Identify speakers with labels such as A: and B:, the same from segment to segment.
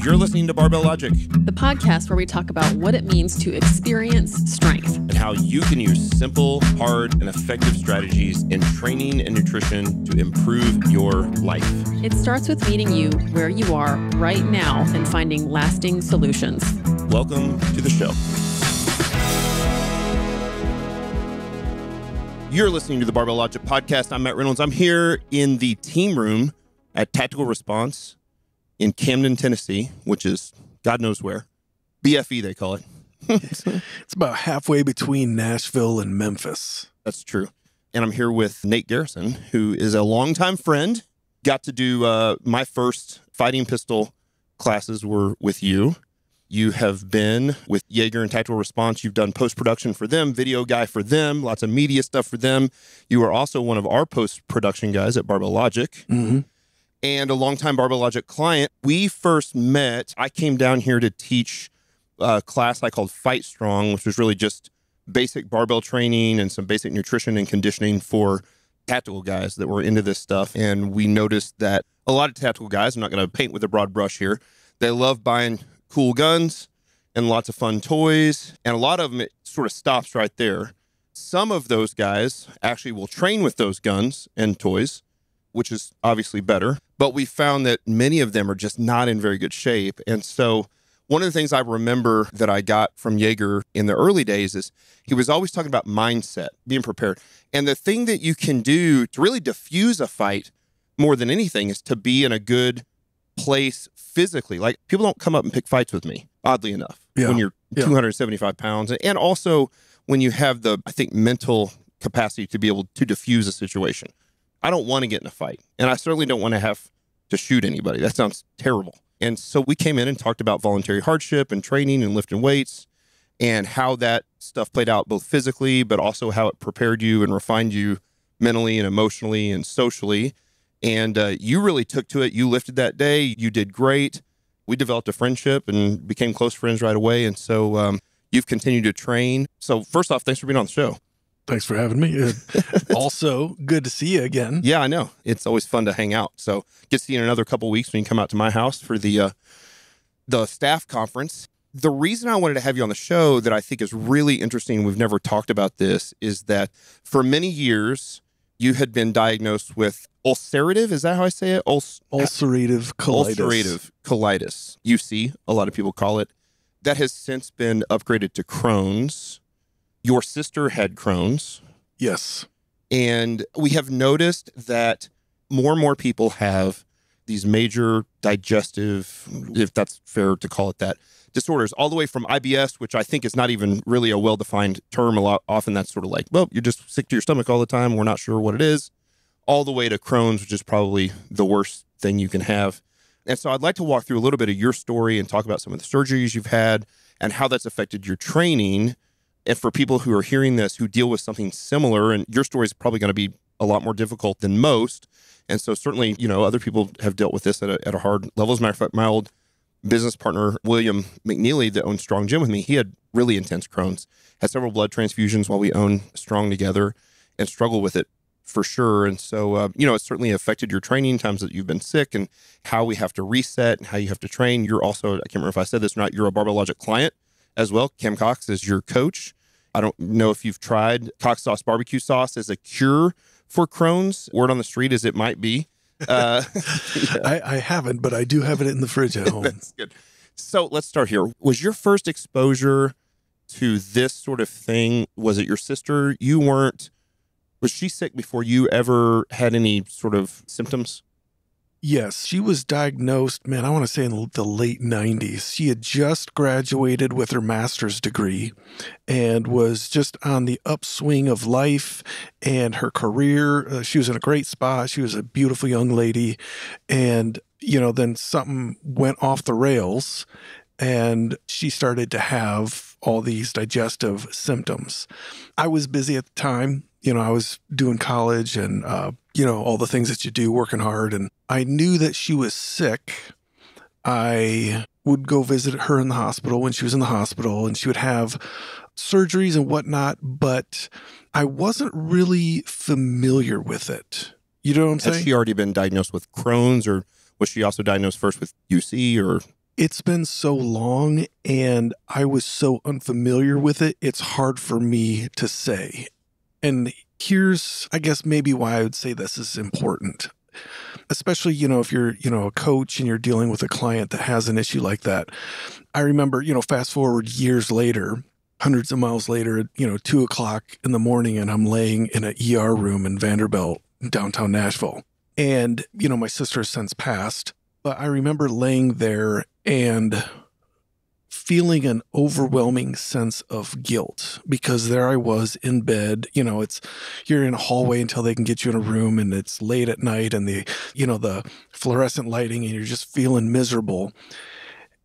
A: You're listening to Barbell Logic,
B: the podcast where we talk about what it means to experience strength
A: and how you can use simple, hard, and effective strategies in training and nutrition to improve your life.
B: It starts with meeting you where you are right now and finding lasting solutions.
A: Welcome to the show. You're listening to the Barbell Logic podcast. I'm Matt Reynolds. I'm here in the team room at Tactical Response in Camden, Tennessee, which is God knows where. BFE, they call it.
C: It's about halfway between Nashville and Memphis.
A: That's true. And I'm here with Nate Garrison, who is a longtime friend. Got to do my first fighting pistol classes were with you. You have been with Jaeger and Tactical Response. You've done post-production for them, video guy for them, lots of media stuff for them. You are also one of our post-production guys at Barbell Logic.
C: Mm-hmm.
A: And a longtime Barbell Logic client. We first met, I came down here to teach a class I called Fight Strong, which was really just basic barbell training and some basic nutrition and conditioning for tactical guys that were into this stuff. And we noticed that a lot of tactical guys, I'm not going to paint with a broad brush here, they love buying cool guns and lots of fun toys. And a lot of them, it sort of stops right there. Some of those guys actually will train with those guns and toys, which is obviously better. But we found that many of them are just not in very good shape. And so one of the things I remember that I got from Jaeger in the early days is he was always talking about mindset, being prepared. And the thing that you can do to really diffuse a fight more than anything is to be in a good place physically. Like, people don't come up and pick fights with me, oddly enough, when you're 275 pounds. And also when you have the, I think, mental capacity to be able to diffuse a situation. I don't want to get in a fight, and I certainly don't want to have to shoot anybody. That sounds terrible. And so we came in and talked about voluntary hardship and training and lifting weights and how that stuff played out both physically, but also how it prepared you and refined you mentally and emotionally and socially. And you really took to it. You lifted that day. You did great. We developed a friendship and became close friends right away. And so you've continued to train. So first off, thanks for being on the show.
C: Thanks for having me. Also, good to see you again.
A: Yeah, I know. It's always fun to hang out. So get to see you in another couple of weeks when you come out to my house for the staff conference. The reason I wanted to have you on the show that I think is really interesting, we've never talked about this, is that for many years, you had been diagnosed with ulcerative, is that how I say it?
C: Ulcerative colitis.
A: Ulcerative colitis, UC, a lot of people call it. That has since been upgraded to Crohn's. Your sister had Crohn's.
C: Yes.
A: And we have noticed that more and more people have these major digestive, if that's fair to call it that, disorders, all the way from IBS, which I think is not even really a well-defined term. Often that's sort of like, well, you're just sick to your stomach all the time. We're not sure what it is. All the way to Crohn's, which is probably the worst thing you can have. And so I'd like to walk through a little bit of your story and talk about some of the surgeries you've had and how that's affected your training. And for people who are hearing this, who deal with something similar, and your story is probably going to be a lot more difficult than most. And so certainly, other people have dealt with this at a hard level. As a matter of fact, my old business partner, William McNeely, that owns Strong Gym with me, he had really intense Crohn's, had several blood transfusions while we owned Strong together, and struggled with it for sure. And so, it's certainly affected your training, times that you've been sick, and how we have to reset and how you have to train. You're also, I can't remember if I said this or not, you're a Barbell Logic client as well. Kim Cox is your coach. I don't know if you've tried Cox Sauce barbecue sauce as a cure for Crohn's. Word on the street is it might be.
C: Yeah. I haven't, but I do have it in the fridge at home.
A: That's good. So let's start here. Was your first exposure to this sort of thing, was it your sister? Was she sick before you ever had any sort of symptoms?
C: Yes, she was diagnosed, I want to say in the late 90s. She had just graduated with her master's degree and was just on the upswing of life and her career. She was in a great spot. She was a beautiful young lady. And, then something went off the rails and she started to have all these digestive symptoms. I was busy at the time. I was doing college and, all the things that you do, working hard. And I knew that she was sick. I would go visit her in the hospital when she was in the hospital, and she would have surgeries and whatnot, but I wasn't really familiar with it. You know what I'm saying?
A: Had she already been diagnosed with Crohn's, or was she also diagnosed first with UC or?
C: It's been so long and I was so unfamiliar with it, it's hard for me to say. And here's, I guess, maybe why I would say this is important. Especially, if you're, a coach and you're dealing with a client that has an issue like that. I remember, fast forward years later, hundreds of miles later, 2:00 in the morning, and I'm laying in an ER room in Vanderbilt, downtown Nashville. And, my sister has since passed, but I remember laying there and feeling an overwhelming sense of guilt because there I was in bed. You're in a hallway until they can get you in a room, and it's late at night, and the fluorescent lighting, and you're just feeling miserable.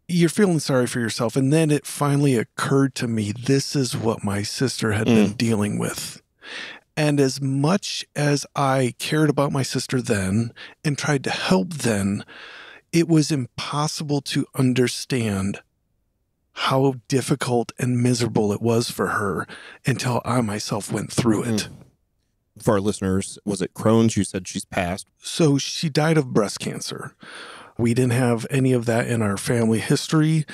C: You're feeling sorry for yourself. And then it finally occurred to me, this is what my sister had been dealing with. And as much as I cared about my sister then and tried to help then, it was impossible to understand how difficult and miserable it was for her until I myself went through it.
A: For our listeners, was it Crohn's? You said she's passed.
C: So she died of breast cancer. We didn't have any of that in our family history.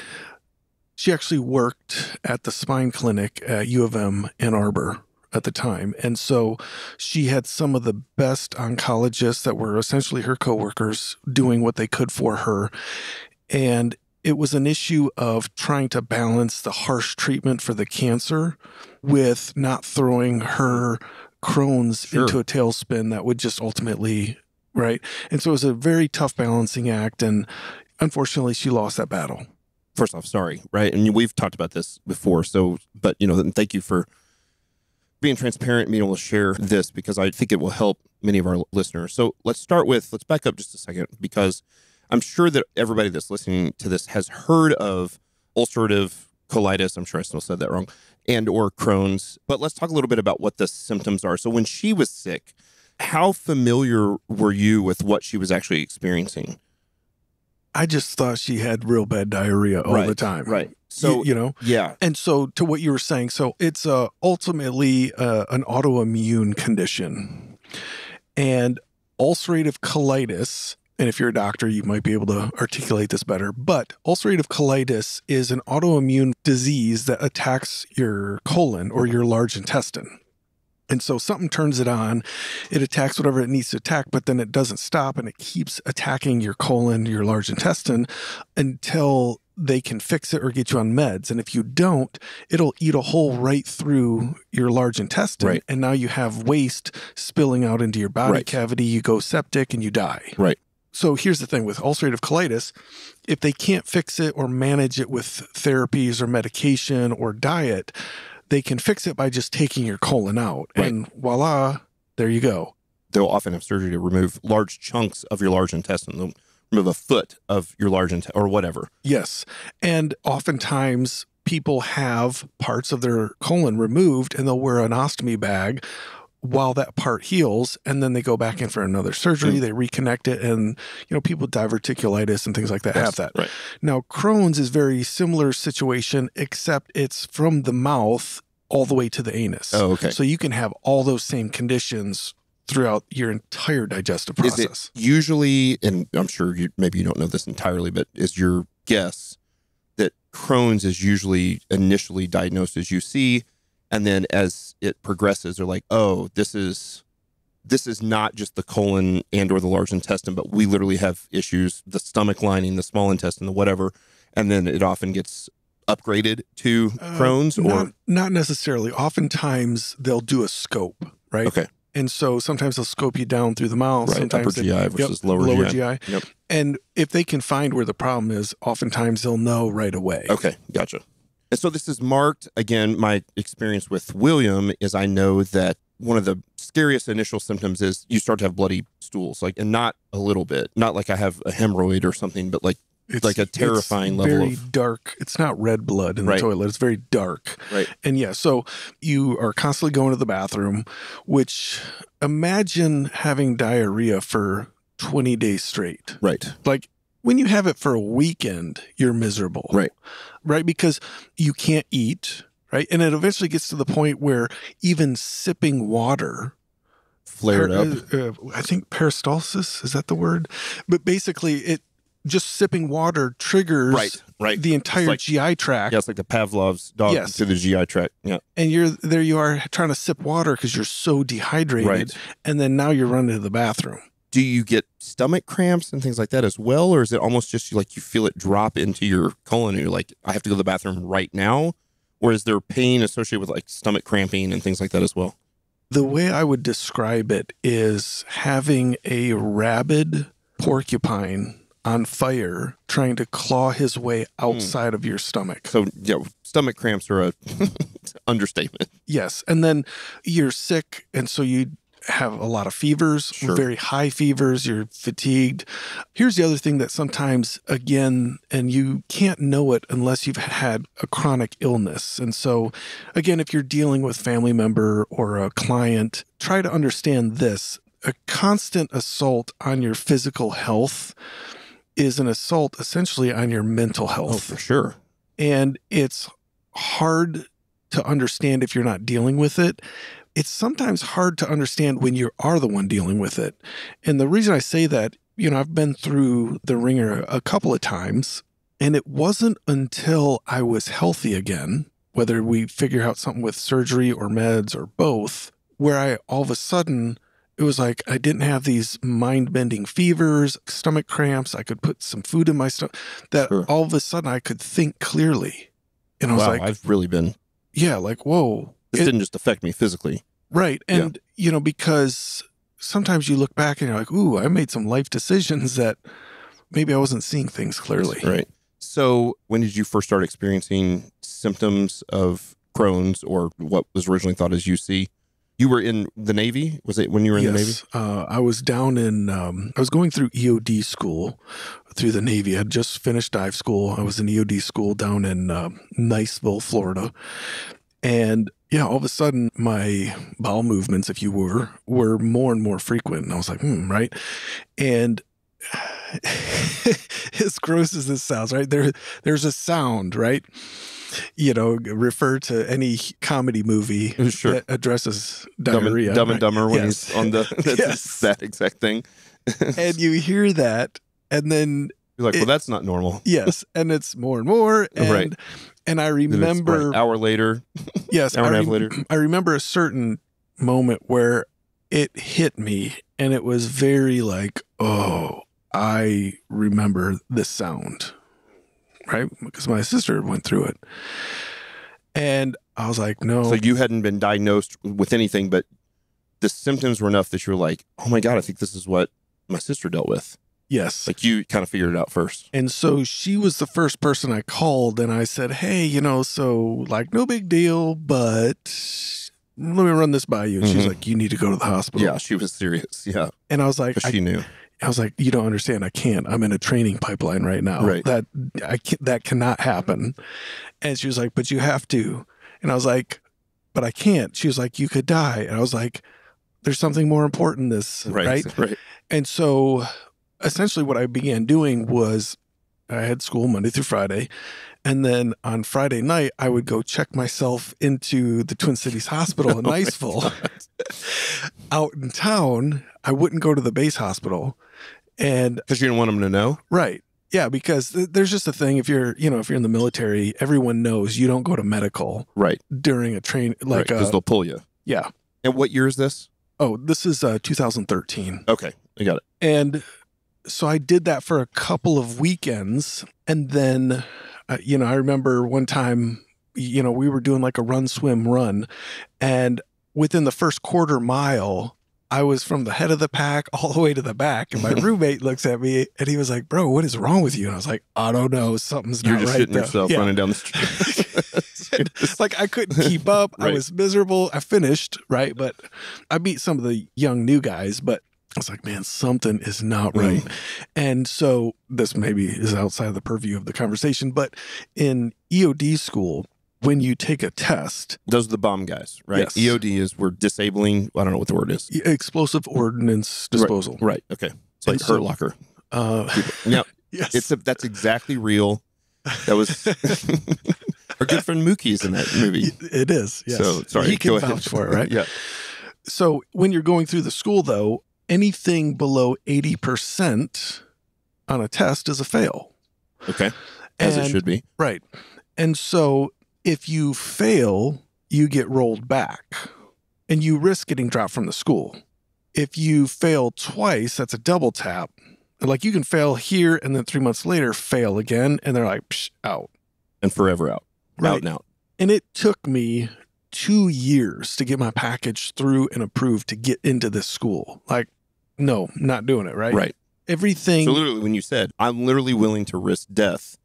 C: She actually worked at the spine clinic at U of M Ann Arbor at the time. And so she had some of the best oncologists that were essentially her coworkers doing what they could for her. And it was an issue of trying to balance the harsh treatment for the cancer with not throwing her Crohn's into a tailspin that would just ultimately, right? And so it was a very tough balancing act. And unfortunately, she lost that battle.
A: First off, sorry, right? And we've talked about this before. So, but, thank you for being transparent and being able to share this, because I think it will help many of our listeners. So let's back up just a second, because I'm sure that everybody that's listening to this has heard of ulcerative colitis. I'm sure I still said that wrong, and or Crohn's. But let's talk a little bit about what the symptoms are. So when she was sick, how familiar were you with what she was actually experiencing?
C: I just thought she had real bad diarrhea all the time.
A: Right. So, yeah.
C: And so to what you were saying, so it's ultimately an autoimmune condition. And ulcerative colitis, and if you're a doctor, you might be able to articulate this better, but ulcerative colitis is an autoimmune disease that attacks your colon or your large intestine. And so something turns it on, it attacks whatever it needs to attack, but then it doesn't stop, and it keeps attacking your colon, your large intestine, until they can fix it or get you on meds. And if you don't, it'll eat a hole right through your large intestine.
A: Right.
C: And now you have waste spilling out into your body cavity, you go septic, and you die.
A: Right.
C: So here's the thing with ulcerative colitis, if they can't fix it or manage it with therapies or medication or diet, they can fix it by just taking your colon out. Right. And voila, there you go.
A: They'll often have surgery to remove large chunks of your large intestine. They'll remove a foot of your large intestine or whatever.
C: Yes. And oftentimes people have parts of their colon removed, and they'll wear an ostomy bag while that part heals, and then they go back in for another surgery, they reconnect it, and people with diverticulitis and things like that have that.
A: Right.
C: Now, Crohn's is very similar situation, except it's from the mouth all the way to the anus.
A: Oh, okay.
C: So you can have all those same conditions throughout your entire digestive process.
A: Is it usually, and I'm sure maybe you don't know this entirely, but is your guess that Crohn's is usually initially diagnosed as UC, and then as it progresses, they're like, oh, this is not just the colon and or the large intestine, but we literally have issues, the stomach lining, the small intestine, the whatever, and then it often gets upgraded to Crohn's? Or
C: not necessarily. Oftentimes they'll do a scope, right?
A: Okay.
C: And so sometimes they'll scope you down through the mouth.
A: Right,
C: Sometimes
A: upper GI versus lower GI.
C: Yep. And if they can find where the problem is, oftentimes they'll know right away.
A: Okay, gotcha. And so this is marked, again, my experience with William is I know that one of the scariest initial symptoms is you start to have bloody stools, like, and not a little bit, not like I have a hemorrhoid or something, but like like a terrifying level
C: very dark. It's not red blood in the toilet. It's very dark.
A: Right.
C: And yeah, so you are constantly going to the bathroom, which imagine having diarrhea for 20 days straight.
A: Right.
C: Like when you have it for a weekend, you're miserable.
A: Right.
C: Right. Because you can't eat. Right. And it eventually gets to the point where even sipping water
A: flared up.
C: I think peristalsis, is that the word? But basically just sipping water triggers the entire GI tract.
A: Yeah, it's like the Pavlov's dog to the GI tract. Yeah.
C: And you are trying to sip water because you're so dehydrated.
A: Right.
C: And then now you're running to the bathroom.
A: Do you get stomach cramps and things like that as well? Or is it almost just like you feel it drop into your colon and you're like, I have to go to the bathroom right now? Or is there pain associated with like stomach cramping and things like that as well?
C: The way I would describe it is having a rabid porcupine on fire trying to claw his way outside of your stomach.
A: So, yeah, stomach cramps are a understatement.
C: Yes. And then you're sick, and so you have a lot of fevers, very high fevers, you're fatigued. Here's the other thing that sometimes, again, and you can't know it unless you've had a chronic illness. And so, again, if you're dealing with a family member or a client, try to understand this. A constant assault on your physical health is an assault essentially on your mental health.
A: Oh, for sure.
C: And it's hard to understand if you're not dealing with it. It's sometimes hard to understand when you are the one dealing with it. And the reason I say that, I've been through the ringer a couple of times, and it wasn't until I was healthy again, whether we figure out something with surgery or meds or both, where I all of a sudden, it was like I didn't have these mind-bending fevers, stomach cramps. I could put some food in my stomach, that all of a sudden I could think clearly. And I was like,
A: I've really been.
C: Yeah, like, whoa.
A: This didn't just affect me physically.
C: Right. And, because sometimes you look back and you're like, ooh, I made some life decisions that maybe I wasn't seeing things clearly.
A: Right. So when did you first start experiencing symptoms of Crohn's, or what was originally thought as UC? You were in the Navy? Was it when you were in the Navy?
C: I was down in, I was going through EOD school through the Navy. I had just finished dive school. I was in EOD school down in Niceville, Florida. And all of a sudden my bowel movements, if you were more and more frequent. And I was like, right. And as gross as this sounds, right? There's a sound, right? Refer to any comedy movie that addresses diarrhea.
A: Dumb and Dumber when he's on that's that exact thing.
C: And you hear that, and then
A: you're like, well, that's not normal.
C: Yes, and it's more and more. And, and I remember
A: an hour later.
C: Yes,
A: hour and a half later.
C: I remember a certain moment where it hit me, and it was very like, oh, I remember this sound. Right? Because my sister went through it. And I was like, no.
A: So you hadn't been diagnosed with anything, but the symptoms were enough that you were like, oh my God, I think this is what my sister dealt with.
C: Yes.
A: Like you kind of figured it out first.
C: And so she was the first person I called, and I said, hey, so like no big deal, but let me run this by you. And she's like, you need to go to the hospital.
A: Yeah, she was serious. Yeah.
C: And I was like,
A: she knew.
C: I was like, you don't understand. I can't. I'm in a training pipeline right now.
A: Right.
C: That cannot happen. And she was like, but you have to. And I was like, but I can't. She was like, you could die. And I was like, there's something more important than this. Right. And so essentially what I began doing was I had school Monday through Friday. And then on Friday night, I would go check myself into the Twin Cities Hospital in Niceville. Out in town, I wouldn't go to the base hospital. And
A: because you didn't want them to know?
C: Right. Yeah, because there's just a thing, if you're in the military, everyone knows you don't go to medical during a train, like
A: because they'll pull you.
C: Yeah.
A: And what year is this?
C: Oh, this is 2013.
A: Okay, I got it.
C: And so I did that for a couple of weekends, and then I remember one time, we were doing like a run, swim, run. And within the first quarter mile, I was from the head of the pack all the way to the back. And my roommate looks at me and he was like, bro, what is wrong with you? And I was like, I don't know. Something's not right.
A: You're just shitting yourself running down the street.
C: Like I couldn't keep up. I was miserable. I finished, right? But I beat some of the young new guys, but I was like, man, something is not right. And so this maybe is outside of the purview of the conversation, but in EOD school, when you take a test.
A: Those are the bomb guys, right?
C: Yes.
A: EOD is we're disabling, I don't know what the word is.
C: Explosive Ordnance Disposal.
A: Right. Okay. It's like Hurt Locker. Yeah.
C: Yes.
A: That's exactly real. That was our good friend Mookie's in that movie.
C: It is. Yes.
A: So sorry.
C: He can vouch for it, right?
A: Yeah.
C: So when you're going through the school, though, anything below 80% on a test is a fail.
A: Okay. As it should be.
C: Right. And so if you fail, you get rolled back and you risk getting dropped from the school. If you fail twice, that's a double tap. Like you can fail here and then 3 months later fail again. And they're like, psh, out.
A: And forever out.
C: Right.
A: Out and out.
C: And it took me 2 years to get my package through and approved to get into this school. Like, no, not doing it, right?
A: Right.
C: Everything.
A: So literally when you said, I'm literally willing to risk death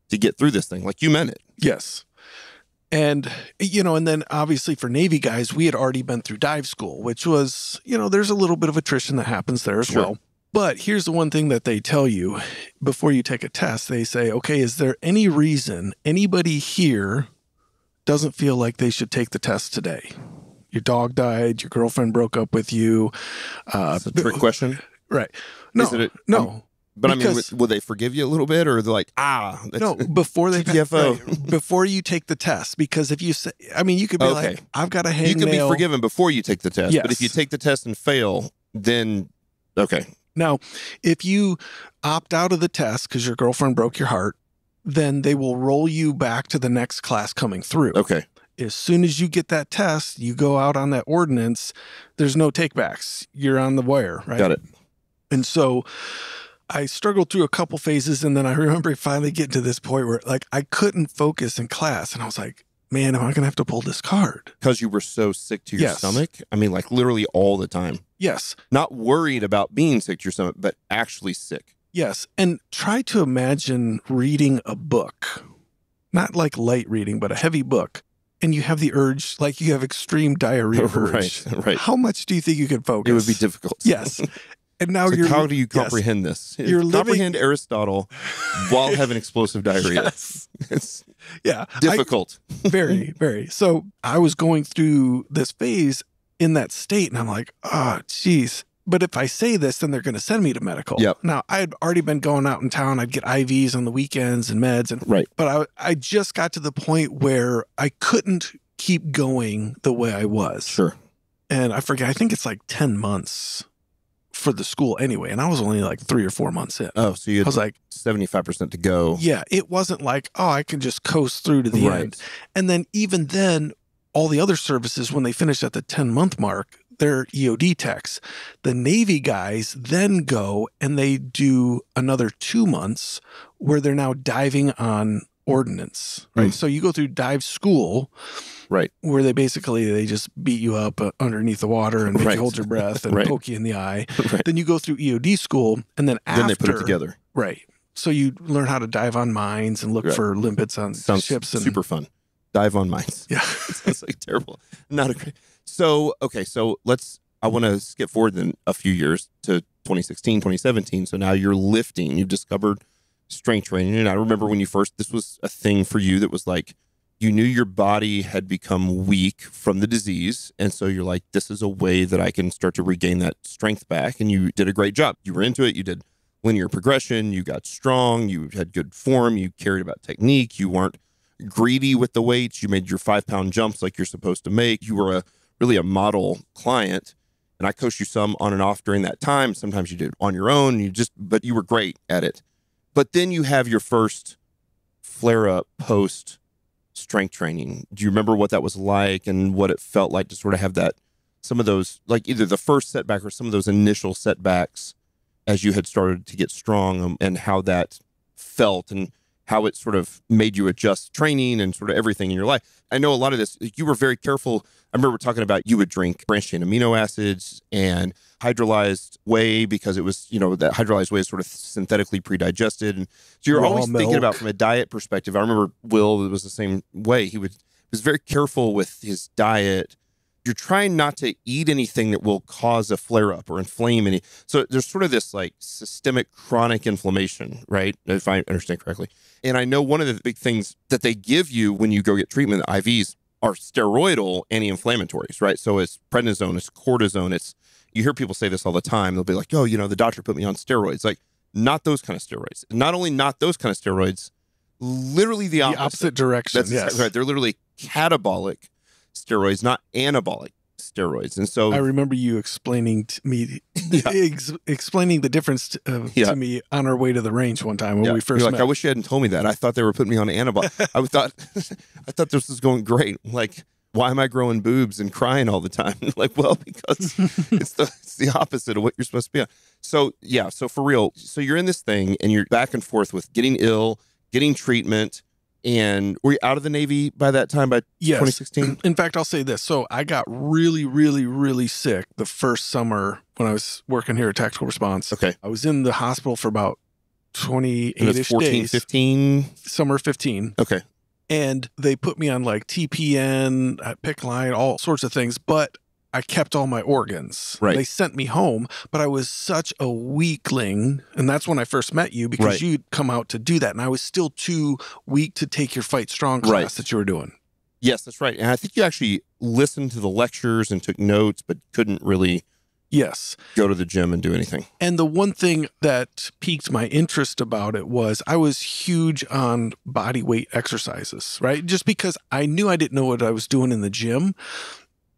A: to get through this thing, like you meant it.
C: Yes. And, and then obviously for Navy guys, we had already been through dive school, which was, there's a little bit of attrition that happens there as well. But here's the one thing that they tell you before you take a test. They say, okay, is there any reason anybody here doesn't feel like they should take the test today? Your dog died, your girlfriend broke up with you.
A: It's a trick question.
C: Right. No, no.
A: But because, will they forgive you a little bit, or they're like,
C: no, before they
A: GTFO.
C: Before you take the test, because if you say, you could be like, I've got a hangnail.
A: You can be forgiven before you take the test,
C: yes.
A: But if you take the test and fail, then okay.
C: Now, if you opt out of the test because your girlfriend broke your heart, then they will roll you back to the next class coming through.
A: Okay.
C: As soon as you get that test, you go out on that ordinance. There's no takebacks. You're on the wire, right?
A: Got it.
C: And so I struggled through a couple phases, and then I remember finally getting to this point where like I couldn't focus in class, and I was like, man, am I going to have to pull this card?
A: Because you were so sick to your stomach? I mean, like literally all the time.
C: Yes.
A: Not worried about being sick to your stomach, but actually sick.
C: Yes. And try to imagine reading a book, not like light reading, but a heavy book. And you have the urge, like you have extreme diarrhea urge.
A: Right.
C: How much do you think you could focus?
A: It would be difficult.
C: Yes. And now
A: you're how do you comprehend this?
C: You're
A: comprehend Aristotle while having explosive diarrhea.
C: Yes.
A: It's
C: difficult. Very, very. So I was going through this phase in that state, and I'm like, oh, geez. But if I say this, then they're going to send me to medical.
A: Yep.
C: Now, I had already been going out in town. I'd get IVs on the weekends and meds. But I just got to the point where I couldn't keep going the way I was.
A: Sure.
C: And I forget, I think it's like 10 months for the school anyway. And I was only like 3 or 4 months in.
A: Oh, so you had
C: I was like
A: 75% to go.
C: Yeah. It wasn't like, oh, I can just coast through to the end. And then even then, all the other services, when they finish at the 10-month mark, they're EOD techs. The Navy guys then go and they do another 2 months where they're now diving on ordnance, right? So you go through dive school,
A: right,
C: where they just beat you up underneath the water and make you hold your breath and poke you in the eye. Then you go through EOD school, and then after,
A: they put it together.
C: Right. So you learn how to dive on mines and look for limpets on ships. And
A: super fun. Dive on mines.
C: Yeah.
A: Sounds like terrible. Not a great. So, okay, so I want to skip forward then a few years to 2016, 2017. So now you're lifting, you've discovered strength training. And I remember when this was a thing for you that was like, you knew your body had become weak from the disease. And so you're like, this is a way that I can start to regain that strength back. And you did a great job. You were into it. You did linear progression. You got strong. You had good form. You cared about technique. You weren't greedy with the weights. You made your 5-pound jumps like you're supposed to make. You were really a model client, and I coached you some on and off during that time. Sometimes you did it on your own. But you were great at it. But then you have your first flare-up post strength training. Do you remember what that was like and what it felt like to sort of have some of those, like either the first setback or some of those initial setbacks as you had started to get strong, and how that felt and how it sort of made you adjust training and sort of everything in your life? I know a lot of this, you were very careful. I remember talking about you would drink branched chain amino acids and hydrolyzed whey because it was, that hydrolyzed whey is sort of synthetically pre-digested. And so you're always thinking about from a diet perspective. I remember Will, it was the same way. He was very careful with his diet. You're trying not to eat anything that will cause a flare-up or inflame any. So there's sort of this like systemic chronic inflammation, right? If I understand correctly. And I know one of the big things that they give you when you go get treatment, the IVs, are steroidal anti-inflammatories, right? So it's prednisone, it's cortisone, you hear people say this all the time. They'll be like, oh, the doctor put me on steroids. Like, not those kind of steroids. Not only not those kind of steroids, literally the opposite.
C: The opposite direction,
A: That's right. They're literally catabolic steroids, not anabolic steroids. And so
C: I remember you explaining to me, explaining the difference to me on our way to the range one time when we first
A: You're
C: met.
A: I wish you hadn't told me that. I thought they were putting me on antibiotics. I thought this was going great. Like, why am I growing boobs and crying all the time? Well, because it's the opposite of what you're supposed to be on. So, yeah. So for real. So you're in this thing and you're back and forth with getting ill, getting treatment. And were you out of the Navy by that time, by 2016?
C: In fact, I'll say this. So I got really, really, really sick the first summer when I was working here at Tactical Response.
A: Okay.
C: I was in the hospital for about 28-ish
A: 14,
C: days.
A: 15?
C: Summer 15.
A: Okay.
C: And they put me on like TPN, PICC line, all sorts of things, but I kept all my organs.
A: Right.
C: They sent me home, but I was such a weakling. And that's when I first met you because you'd come out to do that. And I was still too weak to take your Fight Strong class that you were doing.
A: Yes, that's right. And I think you actually listened to the lectures and took notes, but couldn't really go to the gym and do anything.
C: And the one thing that piqued my interest about it was I was huge on body weight exercises, right? Just because I knew I didn't know what I was doing in the gym.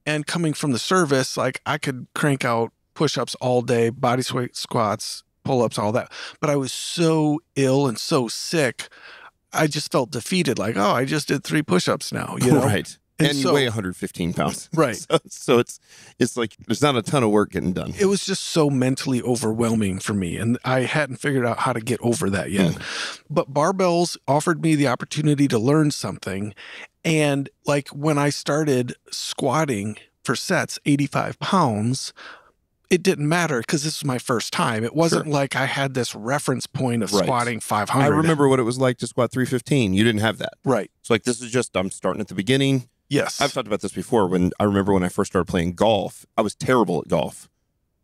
C: And coming from the service, like I could crank out push-ups all day, body weight squats, pull-ups, all that. But I was so ill and so sick, I just felt defeated. Like, oh, I just did 3 push-ups now, you know?
A: Right. And you weigh 115 pounds.
C: Right.
A: So it's like there's not a ton of work getting done.
C: It was just so mentally overwhelming for me. And I hadn't figured out how to get over that yet. But barbells offered me the opportunity to learn something. And like when I started squatting for sets, 85 pounds, it didn't matter because this was my first time. It wasn't like I had this reference point of squatting 500.
A: I remember what it was like to squat 315. You didn't have that.
C: Right.
A: So like this is just, I'm starting at the beginning.
C: Yes.
A: I've talked about this before. When I remember when I first started playing golf, I was terrible at golf.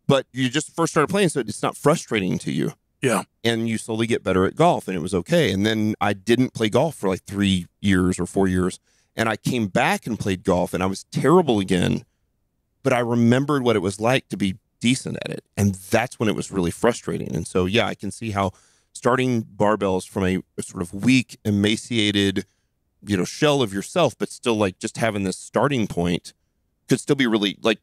A: But you just first started playing, so it's not frustrating to you.
C: Yeah.
A: And you slowly get better at golf, and it was okay. And then I didn't play golf for like 3 years or 4 years. And I came back and played golf, and I was terrible again. But I remembered what it was like to be decent at it. And that's when it was really frustrating. And so, yeah, I can see how starting barbells from a sort of weak, emaciated, shell of yourself, but still like just having this starting point could still be really like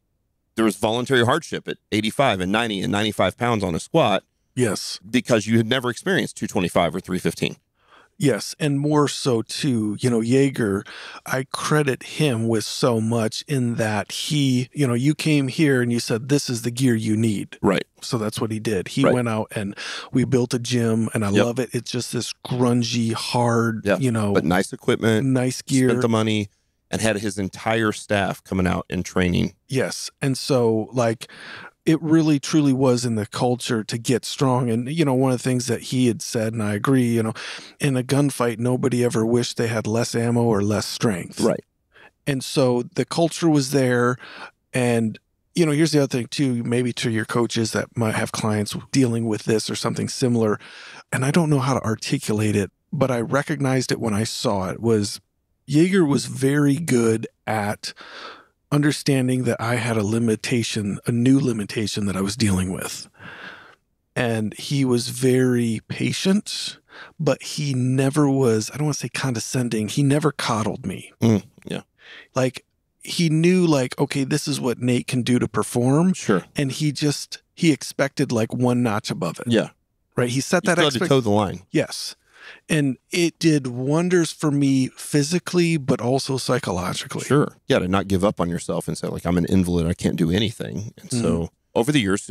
A: there was voluntary hardship at 85 and 90 and 95 pounds on a squat.
C: Yes.
A: Because you had never experienced 225 or 315.
C: Yes. And more so too, Jaeger, I credit him with so much in that he, you came here and you said, this is the gear you need.
A: Right.
C: So that's what he did. He went out and we built a gym and I love it. It's just this grungy, hard,
A: but nice equipment,
C: nice gear,
A: spent the money and had his entire staff coming out and training.
C: Yes. And so like, it really, truly was in the culture to get strong. And, one of the things that he had said, and I agree, in a gunfight, nobody ever wished they had less ammo or less strength.
A: Right.
C: And so the culture was there. And, here's the other thing too, maybe to your coaches that might have clients dealing with this or something similar. And I don't know how to articulate it, but I recognized it when I saw it was Jaeger was very good at understanding that I had a new limitation that I was dealing with. And he was very patient, but he never was, I don't want to say condescending. He never coddled me.
A: Yeah.
C: Like he knew like, okay, this is what Nate can do to perform.
A: Sure.
C: And he expected like one notch above it.
A: Yeah.
C: Right. He set that
A: expectation. To toe the line.
C: Yes. And it did wonders for me physically, but also psychologically.
A: Sure. Yeah, to not give up on yourself and say, like, I'm an invalid, I can't do anything. And so over the years,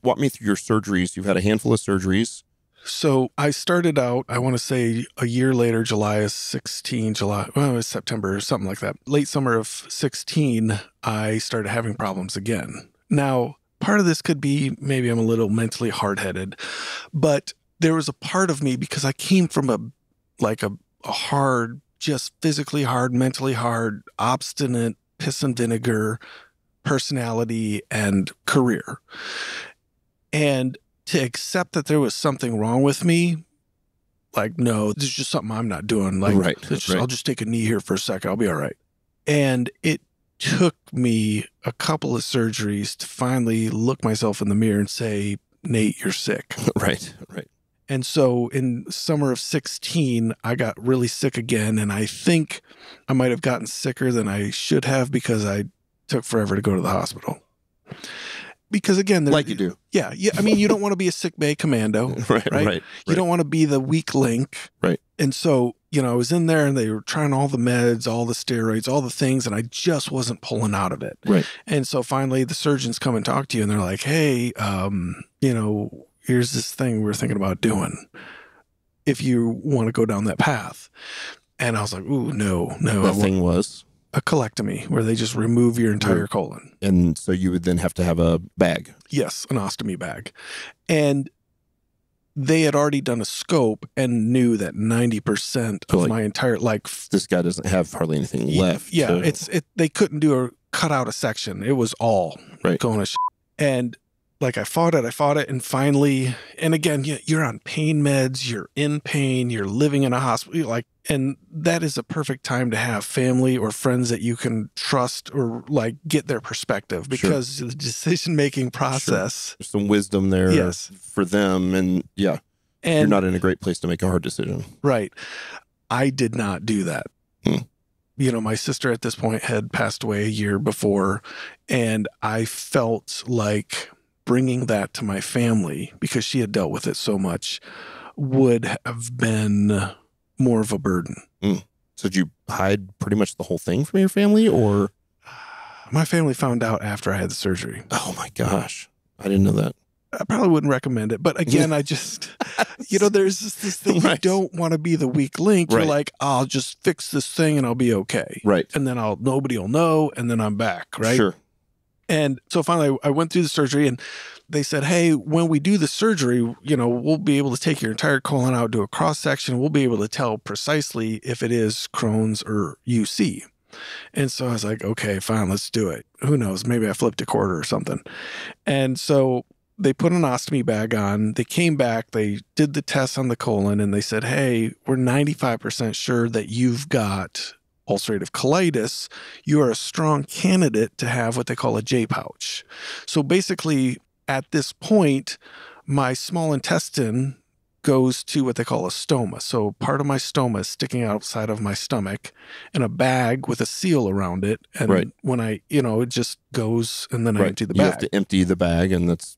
A: walk me through your surgeries. You've had a handful of surgeries.
C: So I started out, I want to say a year later, it was September or something like that. Late summer of 16, I started having problems again. Now, part of this could be maybe I'm a little mentally hard-headed, but there was a part of me because I came from a hard, just physically hard, mentally hard, obstinate, piss and vinegar personality and career. And to accept that there was something wrong with me, like, no, this is just something I'm not doing. Like, I'll just take a knee here for a second. I'll be all right. And it took me a couple of surgeries to finally look myself in the mirror and say, Nate, you're sick.
A: Right.
C: And so in summer of 16, I got really sick again. And I think I might have gotten sicker than I should have because I took forever to go to the hospital. Because again,
A: like you do.
C: Yeah. I mean, you don't want to be a sick bay commando, right? You don't want to be the weak link.
A: Right.
C: And so, I was in there and they were trying all the meds, all the steroids, all the things, and I just wasn't pulling out of it.
A: Right.
C: And so finally the surgeons come and talk to you and they're like, hey, here's this thing we're thinking about doing if you want to go down that path. And I was like, ooh, no.
A: The thing was?
C: A colectomy, where they just remove your entire colon.
A: And so you would then have to have a bag.
C: Yes, an ostomy bag. And they had already done a scope and knew that 90% of my entire,
A: this guy doesn't have hardly anything left.
C: Yeah, they couldn't cut out a section. It was all going to shit. And I fought it, and finally, and again, you're on pain meds, you're in pain, you're living in a hospital, and that is a perfect time to have family or friends that you can trust or get their perspective, because the decision-making process. There's
A: some wisdom there for them, and you're not in a great place to make a hard decision.
C: Right. I did not do that. My sister at this point had passed away a year before, and I felt like bringing that to my family, because she had dealt with it so much, would have been more of a burden.
A: So did you hide pretty much the whole thing from your family, or?
C: My family found out after I had the surgery.
A: Oh my gosh. I didn't know that.
C: I probably wouldn't recommend it. But again, I just, there's this thing, you don't want to be the weak link. You're like, I'll just fix this thing and I'll be okay.
A: Right.
C: And then nobody will know, and then I'm back, right?
A: Sure.
C: And so finally I went through the surgery, and they said, hey, when we do the surgery, we'll be able to take your entire colon out, do a cross section. We'll be able to tell precisely if it is Crohn's or UC. And so I was like, okay, fine, let's do it. Who knows? Maybe I flipped a quarter or something. And so they put an ostomy bag on. They came back, they did the test on the colon, and they said, hey, we're 95% sure that you've got ulcerative colitis. You are a strong candidate to have what they call a J pouch. So basically, at this point, my small intestine goes to what they call a stoma. So part of my stoma is sticking outside of my stomach in a bag with a seal around it. And when it just goes, and then I empty the bag.
A: You have to empty the bag, and that's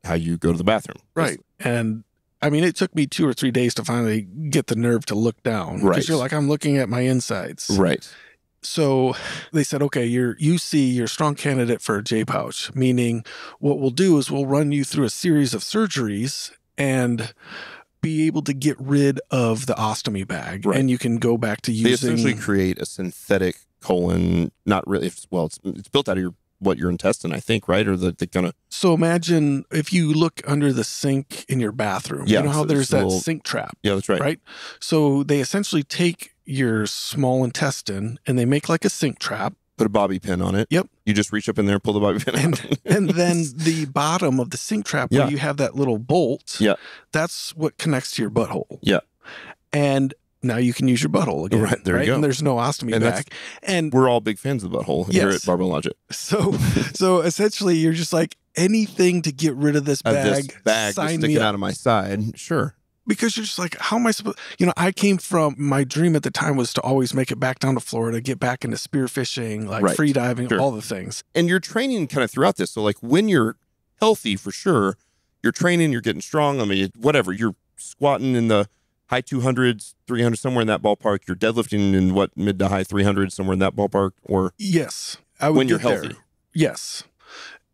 A: how you go to the bathroom.
C: Right. And I mean, it took me 2 or 3 days to finally get the nerve to look down.
A: Right.
C: Because you're like, I'm looking at my insides.
A: Right.
C: So they said, okay, you're a strong candidate for a J pouch, meaning what we'll do is we'll run you through a series of surgeries and be able to get rid of the ostomy bag. Right. And you can go back to using.
A: They essentially create a synthetic colon, not really, it's built out of your intestine, I think, right? Or they're gonna.
C: So imagine if you look under the sink in your bathroom.
A: Yeah,
C: you know how there's that sink trap.
A: Yeah, that's right.
C: Right. So they essentially take your small intestine and they make like a sink trap.
A: Put a bobby pin on it.
C: Yep.
A: You just reach up in there, pull the bobby pin out.
C: And then the bottom of the sink trap, where you have that little bolt, that's what connects to your butthole. Yeah. And now you can use your butthole again. Right, there you go. And there's no ostomy bag. And
A: we're all big fans of the butthole here at Barbell Logic.
C: So essentially you're just like, anything to get rid of this bag, sign
A: sticking
C: me
A: out of my side. Sure.
C: Because you're just like, how am I supposed, I came from, my dream at the time was to always make it back down to Florida, get back into spearfishing, free diving, all the things.
A: And you're training kind of throughout this. So when you're healthy, for sure, you're training, you're getting strong. I mean, whatever, you're squatting in the high 200s, 300s, somewhere in that ballpark. You're deadlifting in mid to high 300s, somewhere in that ballpark. Or
C: yes, I would
A: when you're healthy.
C: There. Yes.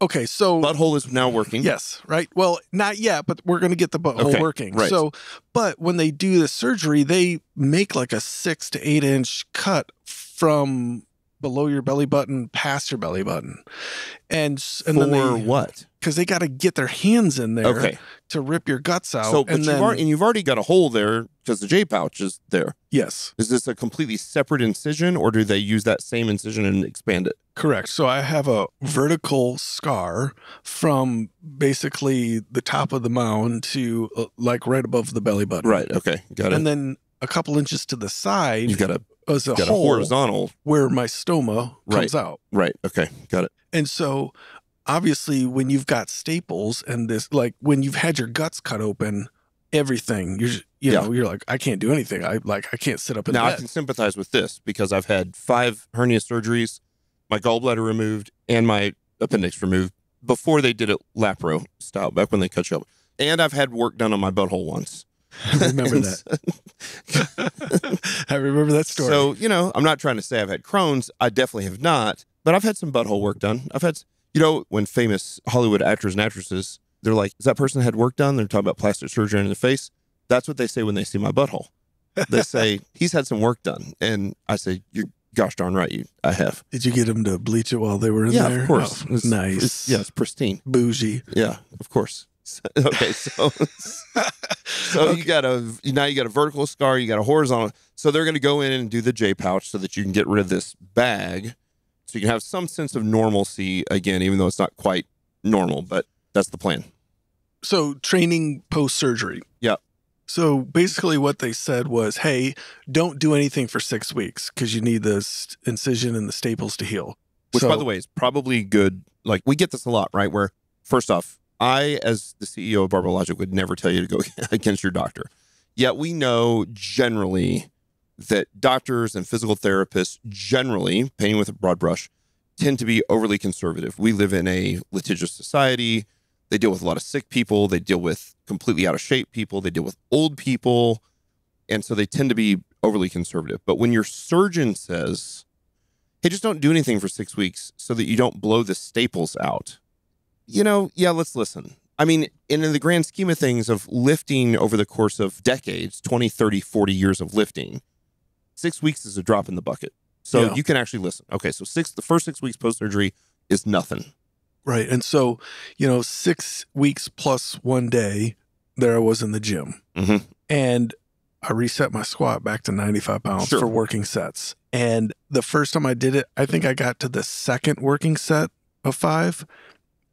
C: Okay, so
A: butthole is now working.
C: Yes, right. Well, not yet, but we're going to get the butthole working.
A: Right.
C: So, but when they do the surgery, they make like a 6 to 8 inch cut from below your belly button past your belly button, and then
A: what?
C: Because they got to get their hands in there to rip your guts out.
A: So, but you've already got a hole there because the J pouch is there.
C: Yes.
A: Is this a completely separate incision, or do they use that same incision and expand it?
C: Correct. So I have a vertical scar from basically the top of the mound to right above the belly button.
A: Right. Okay. Got it.
C: And then a couple inches to the side,
A: you've got a
C: hole
A: horizontal
C: where my stoma comes out.
A: Right. Okay. Got it.
C: And so obviously when you've got staples and this, when you've had your guts cut open, everything, you're like, I can't do anything. I can't sit up in bed.
A: Now I can sympathize with this because I've had 5 hernia surgeries my gallbladder removed, and my appendix removed before they did it lapro style, back when they cut you up. And I've had work done on my butthole once.
C: I remember that. I remember that story.
A: So, you know, I'm not trying to say I've had Crohn's. I definitely have not. But I've had some butthole work done. I've had, you know, when famous Hollywood actors and actresses, they're like, is that person had work done? They're talking about plastic surgery in the face. That's what they say when they see my butthole. They say, he's had some work done. And I say, you're gosh darn right, I have.
C: Did you get them to bleach it while they were in there?
A: Yeah, of course.
C: Oh, nice.
A: It's pristine.
C: Bougie.
A: Yeah, of course. Okay, so okay. you got a vertical scar, you got a horizontal. So they're going to go in and do the J pouch so that you can get rid of this bag, so you can have some sense of normalcy again, even though it's not quite normal. But that's the plan.
C: So training post surgery.
A: Yeah.
C: So basically, what they said was, "Hey, don't do anything for 6 weeks because you need this incision and the staples to heal."
A: Which, by the way, is probably good. Like, we get this a lot, right? Where first off, I, as the CEO of Barbell Logic, would never tell you to go against your doctor. Yet we know generally that doctors and physical therapists, generally, painting with a broad brush, tend to be overly conservative. We live in a litigious society. They deal with a lot of sick people. They deal with completely out of shape people. They deal with old people. And so they tend to be overly conservative. But when your surgeon says, hey, just don't do anything for 6 weeks so that you don't blow the staples out, you know, yeah, let's listen. I mean, in the grand scheme of things of lifting over the course of decades, 20, 30, 40 years of lifting, 6 weeks is a drop in the bucket. So you can actually listen. Okay, so the first 6 weeks post-surgery is nothing.
C: Right. And so, you know, 6 weeks plus 1 day, there I was in the gym.
A: Mm-hmm.
C: And I reset my squat back to 95 pounds for working sets. And the first time I did it, I think I got to the second working set of 5.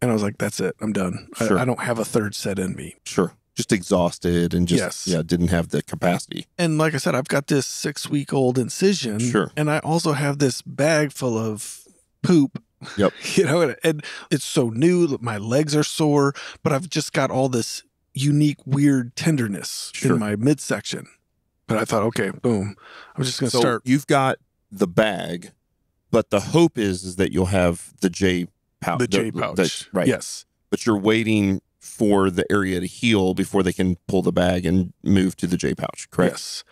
C: And I was like, that's it. I'm done.
A: Sure.
C: I don't have a third set in me.
A: Sure. Just exhausted and just, didn't have the capacity.
C: And like I said, I've got this 6-week-old incision.
A: Sure.
C: And I also have this bag full of poop.
A: Yep.
C: You know, and it's so new. My legs are sore, but I've just got all this unique, weird tenderness in my midsection. But I thought, okay, boom. I'm just going to start.
A: You've got the bag, but the hope is that you'll have the J pouch.
C: The J pouch.
A: Right.
C: Yes.
A: But you're waiting for the area to heal before they can pull the bag and move to the J pouch, correct?
C: Yes.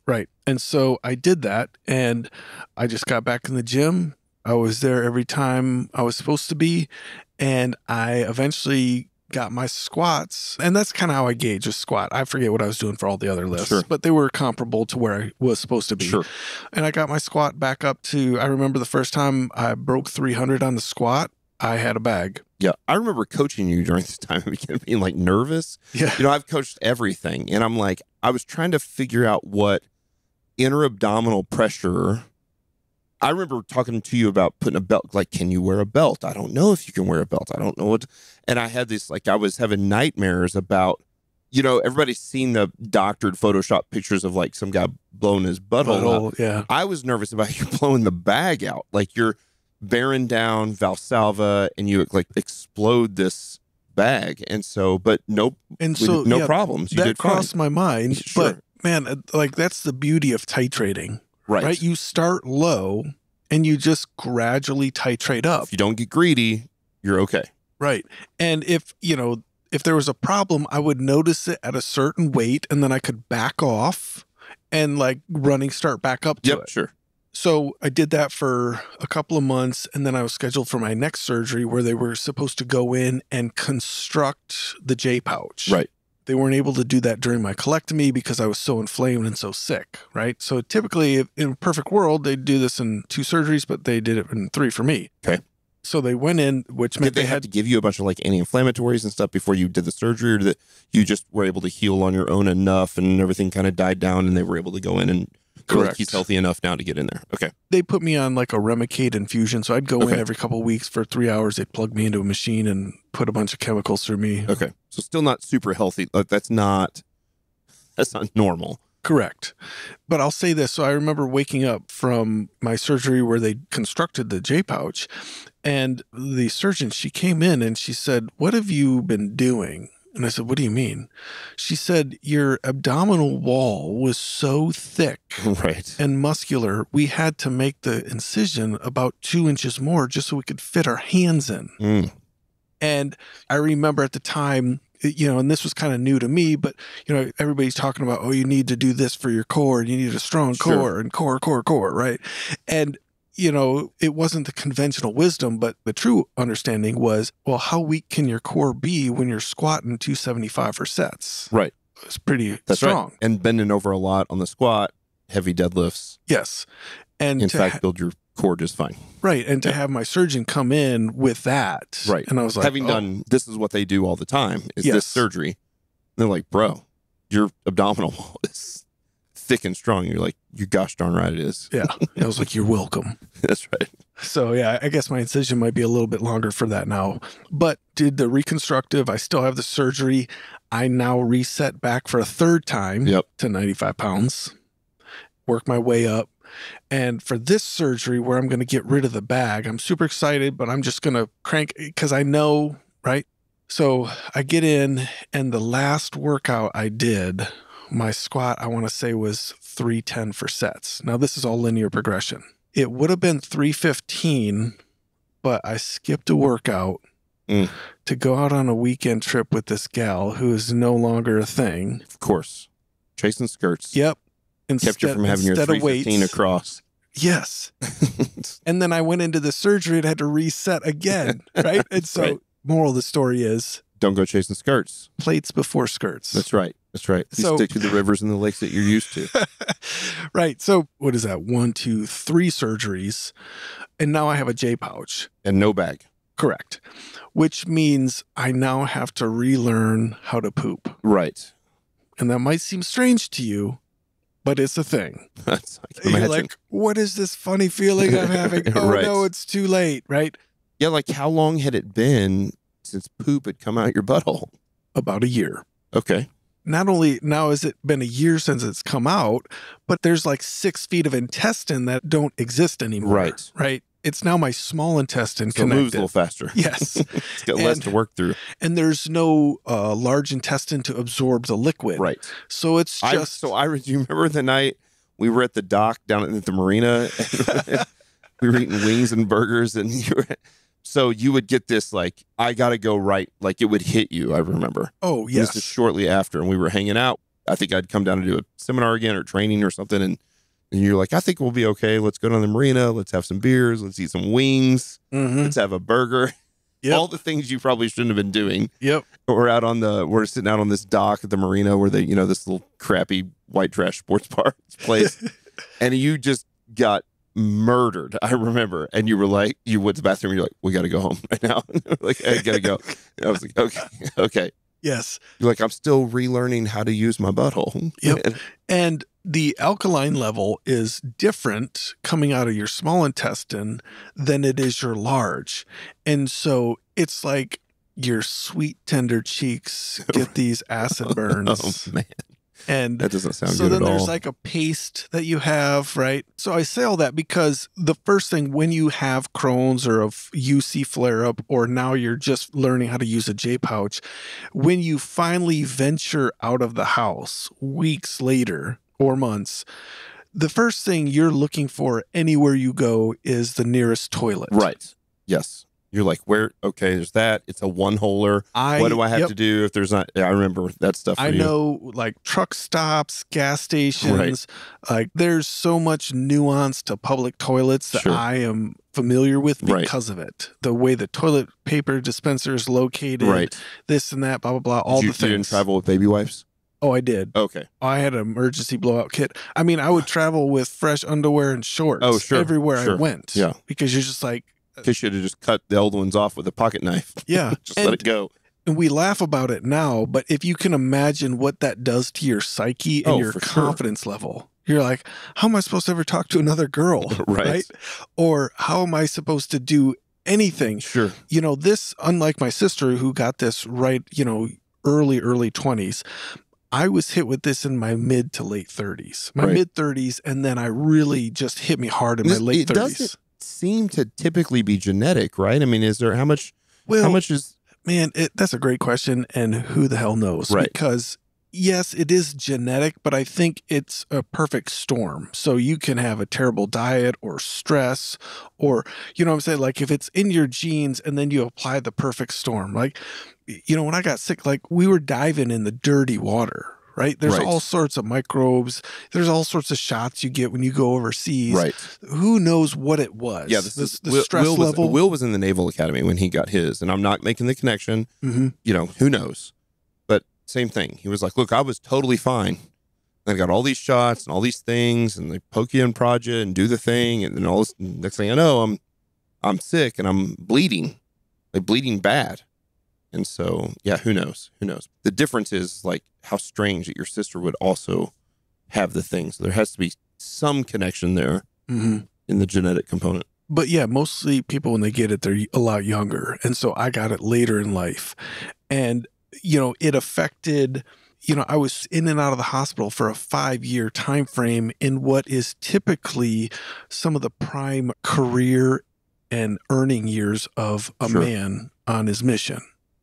C: Right. And so I did that, and I just got back in the gym. I was there every time I was supposed to be, and I eventually got my squats, and that's kind of how I gauge a squat. I forget what I was doing for all the other lifts, but they were comparable to where I was supposed to be.
A: Sure. And
C: I got my squat back up to, I remember the first time I broke 300 on the squat, I had a bag.
A: Yeah. I remember coaching you during this time. I began being like nervous.
C: Yeah.
A: You know, I've coached everything, and I'm like, I was trying to figure out what inner abdominal pressure. I remember talking to you about putting a belt, like, can you wear a belt? I don't know if you can wear a belt. I don't know what. And I had this, like, I was having nightmares about, you know, everybody's seen the doctored Photoshop pictures of like some guy blowing his butthole out.
C: Yeah.
A: I was nervous about you blowing the bag out. Like, you're bearing down Valsalva and you like explode this bag. And so, but no problems. You
C: that crossed my mind.
A: Sure.
C: But man, like, that's the beauty of titrating.
A: Right.
C: You start low and you just gradually titrate up.
A: If you don't get greedy, you're okay.
C: Right. And if there was a problem, I would notice it at a certain weight, and then I could back off and like running start back up to it.
A: Sure.
C: So I did that for a couple of months, and then I was scheduled for my next surgery where they were supposed to go in and construct the J pouch.
A: Right.
C: They weren't able to do that during my colectomy because I was so inflamed and so sick, right? So typically, in a perfect world, they'd do this in 2 surgeries, but they did it in 3 for me.
A: Okay.
C: So they went in, which meant
A: they had to give you a bunch of like anti-inflammatories and stuff before you did the surgery, or that you just were able to heal on your own enough and everything kind of died down and they were able to go in and
C: correct.
A: He's healthy enough now to get in there. Okay.
C: They put me on like a Remicade infusion. So I'd go in every couple of weeks for 3 hours. They'd plug me into a machine and put a bunch of chemicals through me.
A: Okay. So still not super healthy. Like, that's not normal.
C: Correct. But I'll say this. So I remember waking up from my surgery where they constructed the J pouch, and the surgeon, she came in and she said, "What have you been doing?" And I said, "What do you mean?" She said, "Your abdominal wall was so thick
A: Right.
C: and muscular, we had to make the incision about 2 inches more just so we could fit our hands in.
A: Mm.
C: And I remember at the time, and this was kind of new to me, but, everybody's talking about, oh, you need to do this for your core, and you need a strong core and core, right? And, it wasn't the conventional wisdom, but the true understanding was, well, how weak can your core be when you're squatting 275 for sets?
A: Right.
C: It's pretty
A: That's
C: strong.
A: Right. And bending over a lot on the squat, heavy deadlifts.
C: Yes. And
A: in fact, build your core just fine.
C: Right. And to have my surgeon come in with that.
A: Right.
C: And I was like,
A: having done, this is what they do all the time, is this surgery. And they're like, bro, your abdominal wall is thick and strong. You're like, you gosh darn right it is.
C: Yeah. I was like, you're welcome.
A: That's right.
C: So, yeah, I guess my incision might be a little bit longer for that now. But did the reconstructive, I still have the surgery. I now reset back for a third time to 95 pounds, work my way up. And for this surgery where I'm going to get rid of the bag, I'm super excited, but I'm just going to crank because I know, right? So I get in, and the last workout I did, my squat, I want to say, was 310 for sets. Now, this is all linear progression. It would have been 315, but I skipped a workout to go out on a weekend trip with this gal who is no longer a thing.
A: Of course. Chasing skirts.
C: Yep.
A: Kept you from having your 315 across.
C: Yes. And then I went into the surgery and had to reset again, right? And so moral of the story is,
A: don't go chasing skirts.
C: Plates before skirts.
A: That's right. That's right. You stick to the rivers and the lakes that you're used to.
C: Right. So what is that? 1, 2, 3 surgeries. And now I have a J pouch.
A: And no bag.
C: Correct. Which means I now have to relearn how to poop.
A: Right.
C: And that might seem strange to you, but it's a thing.
A: You're
C: like, what is this funny feeling I'm having? Oh, no, it's too late, right?
A: Yeah, like how long had it been since poop had come out your butthole?
C: About a year.
A: Okay.
C: Not only now has it been a year since it's come out, but there's like 6 feet of intestine that don't exist anymore.
A: Right.
C: Right. It's now my small intestine
A: so
C: connected.
A: It moves a little faster.
C: Yes.
A: It's got less to work through.
C: And there's no large intestine to absorb the liquid.
A: Right.
C: So it's just...
A: do you remember the night we were at the dock down at the marina? We were eating wings and burgers, and so you would get this, like, I got to go right. Like, it would hit you, I remember.
C: Oh, yes.
A: This is shortly after, and we were hanging out. I think I'd come down to do a seminar again or training or something, and you're like, I think we'll be okay. Let's go down to the marina. Let's have some beers. Let's eat some wings. Let's have a burger.
C: Yep.
A: All the things you probably shouldn't have been doing.
C: Yep.
A: We're sitting out on this dock at the marina where they, this little crappy white trash sports bar place. And you just got murdered, I remember. And you were like, you went to the bathroom and you're like, we got to go home right now. Like, I got to go. And I was like, okay.
C: Yes.
A: You're like, I'm still relearning how to use my butthole.
C: Yep. And the alkaline level is different coming out of your small intestine than it is your large. And so it's like your sweet, tender cheeks get these acid burns.
A: Oh, man.
C: And
A: that doesn't sound
C: so
A: good at all.
C: So then there's like a paste that you have, right? So I say all that because the first thing when you have Crohn's or a UC flare-up, or now you're just learning how to use a J pouch, when you finally venture out of the house weeks later or months, the first thing you're looking for anywhere you go is the nearest toilet.
A: Right. Yes. You're like, where? Okay, there's that. It's a one-holer. What do I have to do if there's not? Yeah, I remember that stuff.
C: I know, like truck stops, gas stations. Like, there's so much nuance to public toilets that I am familiar with because of it. The way the toilet paper dispenser is located, this and that, blah blah blah. All the things. You
A: didn't travel with baby wipes?
C: Oh, I did.
A: Okay.
C: I had an emergency blowout kit. I mean, I would travel with fresh underwear and shorts everywhere I went.
A: Yeah.
C: Because you're just like,
A: you should have just cut the old ones off with a pocket knife.
C: Yeah.
A: Just let it go.
C: And we laugh about it now, but if you can imagine what that does to your psyche and your confidence level, you're like, how am I supposed to ever talk to another girl? Right. Or how am I supposed to do anything?
A: Sure.
C: This, unlike my sister who got this early 20s, I was hit with this in my mid to late 30s. My mid 30s, and then I really just hit me hard in my late 30s.
A: Doesn't seem to typically be genetic, right? I mean, is there how much is...
C: Man, that's a great question, and who the hell knows?
A: Right.
C: Because, yes, it is genetic, but I think it's a perfect storm. So you can have a terrible diet or stress or, you know what I'm saying? Like if it's in your genes and then you apply the perfect storm, like, you know, when I got sick, like we were diving in the dirty water. Right? There's all sorts of microbes. There's all sorts of shots you get when you go overseas.
A: Right.
C: Who knows what it was?
A: Yeah,
C: the stress level.
A: Will was in the Naval Academy when he got his, and I'm not making the connection. You know, who knows? But same thing. He was like, look, I was totally fine. And I got all these shots and all these things, and they poke you in Proja and do the thing, and then all this, next thing I know, I'm sick and I'm bleeding, like bleeding bad. And so, yeah, who knows? Who knows? The difference is like how strange that your sister would also have the thing. So there has to be some connection there in the genetic component.
C: But yeah, mostly people, when they get it, they're a lot younger. And so I got it later in life. And, you know, it affected, you know, I was in and out of the hospital for a 5-year time frame in what is typically some of the prime career and earning years of a man on his mission.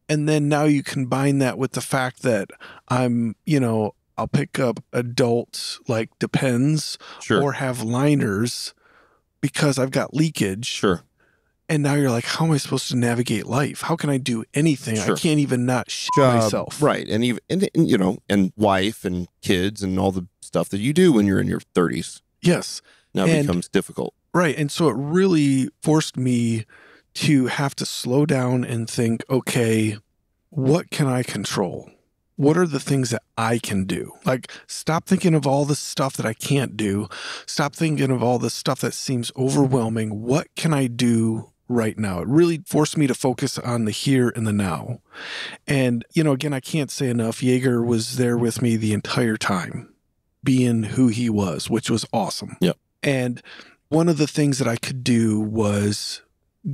C: And then now you combine that with the fact that I'm, you know, I'll pick up adult like Depends or have liners because I've got leakage. And now you're like, how am I supposed to navigate life? How can I do anything? I can't even not shit myself.
A: Right. And even, and, you know, and wife and kids and all the stuff that you do when you're in your 30s.
C: Yes.
A: Now it becomes difficult.
C: Right. And so it really forced me to have to slow down and think, okay, what can I control? What are the things that I can do? Like, stop thinking of all the stuff that I can't do. Stop thinking of all the stuff that seems overwhelming. What can I do right now? It really forced me to focus on the here and the now. And, you know, again, I can't say enough. Jaeger was there with me the entire time, being who he was, which was awesome.
A: Yep.
C: And one of the things that I could do was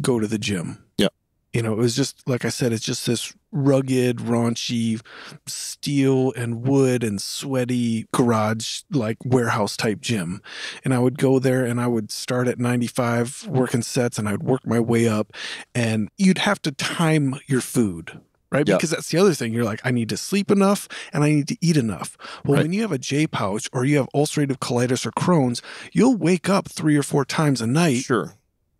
C: go to the gym.
A: Yep.
C: You know, it was just, like I said, it's just this rugged, raunchy, steel and wood and sweaty garage, like warehouse type gym. And I would go there and I would start at 95 working sets and I would work my way up, and you'd have to time your food. Right?
A: Yep.
C: Because that's the other thing. You're like, I need to sleep enough and I need to eat enough. Well, when you have a J pouch or you have ulcerative colitis or Crohn's, you'll wake up 3 or 4 times a night.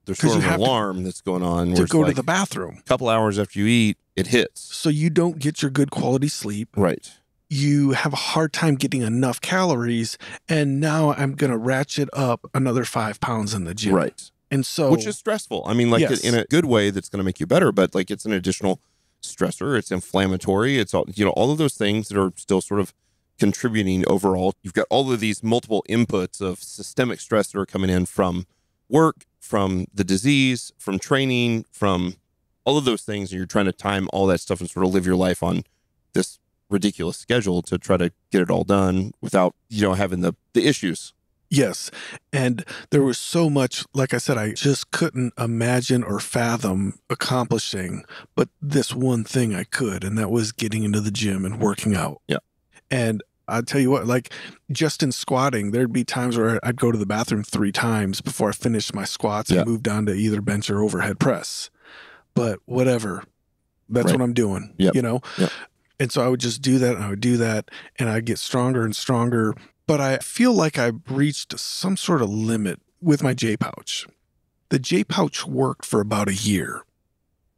A: There's sort of an alarm that's going on.
C: To go to the bathroom.
A: A couple hours after you eat, it hits.
C: So you don't get your good quality sleep.
A: Right.
C: You have a hard time getting enough calories. And now I'm going to ratchet up another 5 pounds in the gym.
A: Right.
C: And so.
A: Which is stressful. I mean, like in a good way that's going to make you better, but like it's an additional stressor. It's inflammatory. It's all, you know, all of those things that are still sort of contributing overall. You've got all of these multiple inputs of systemic stress that are coming in from work, from the disease, from training, from all of those things. And you're trying to time all that stuff and sort of live your life on this ridiculous schedule to try to get it all done without, you know, having the issues.
C: Yes. And there was so much, like I said, I just couldn't imagine or fathom accomplishing, but this one thing I could, and that was getting into the gym and working out.
A: Yeah.
C: And I'll tell you what, like just in squatting, there'd be times where I'd go to the bathroom 3 times before I finished my squats and moved on to either bench or overhead press. But whatever, that's what I'm doing, you know?
A: Yep.
C: And so I would just do that and I would do that and I'd get stronger and stronger. But I feel like I've reached some sort of limit with my J pouch. The J pouch worked for about a year.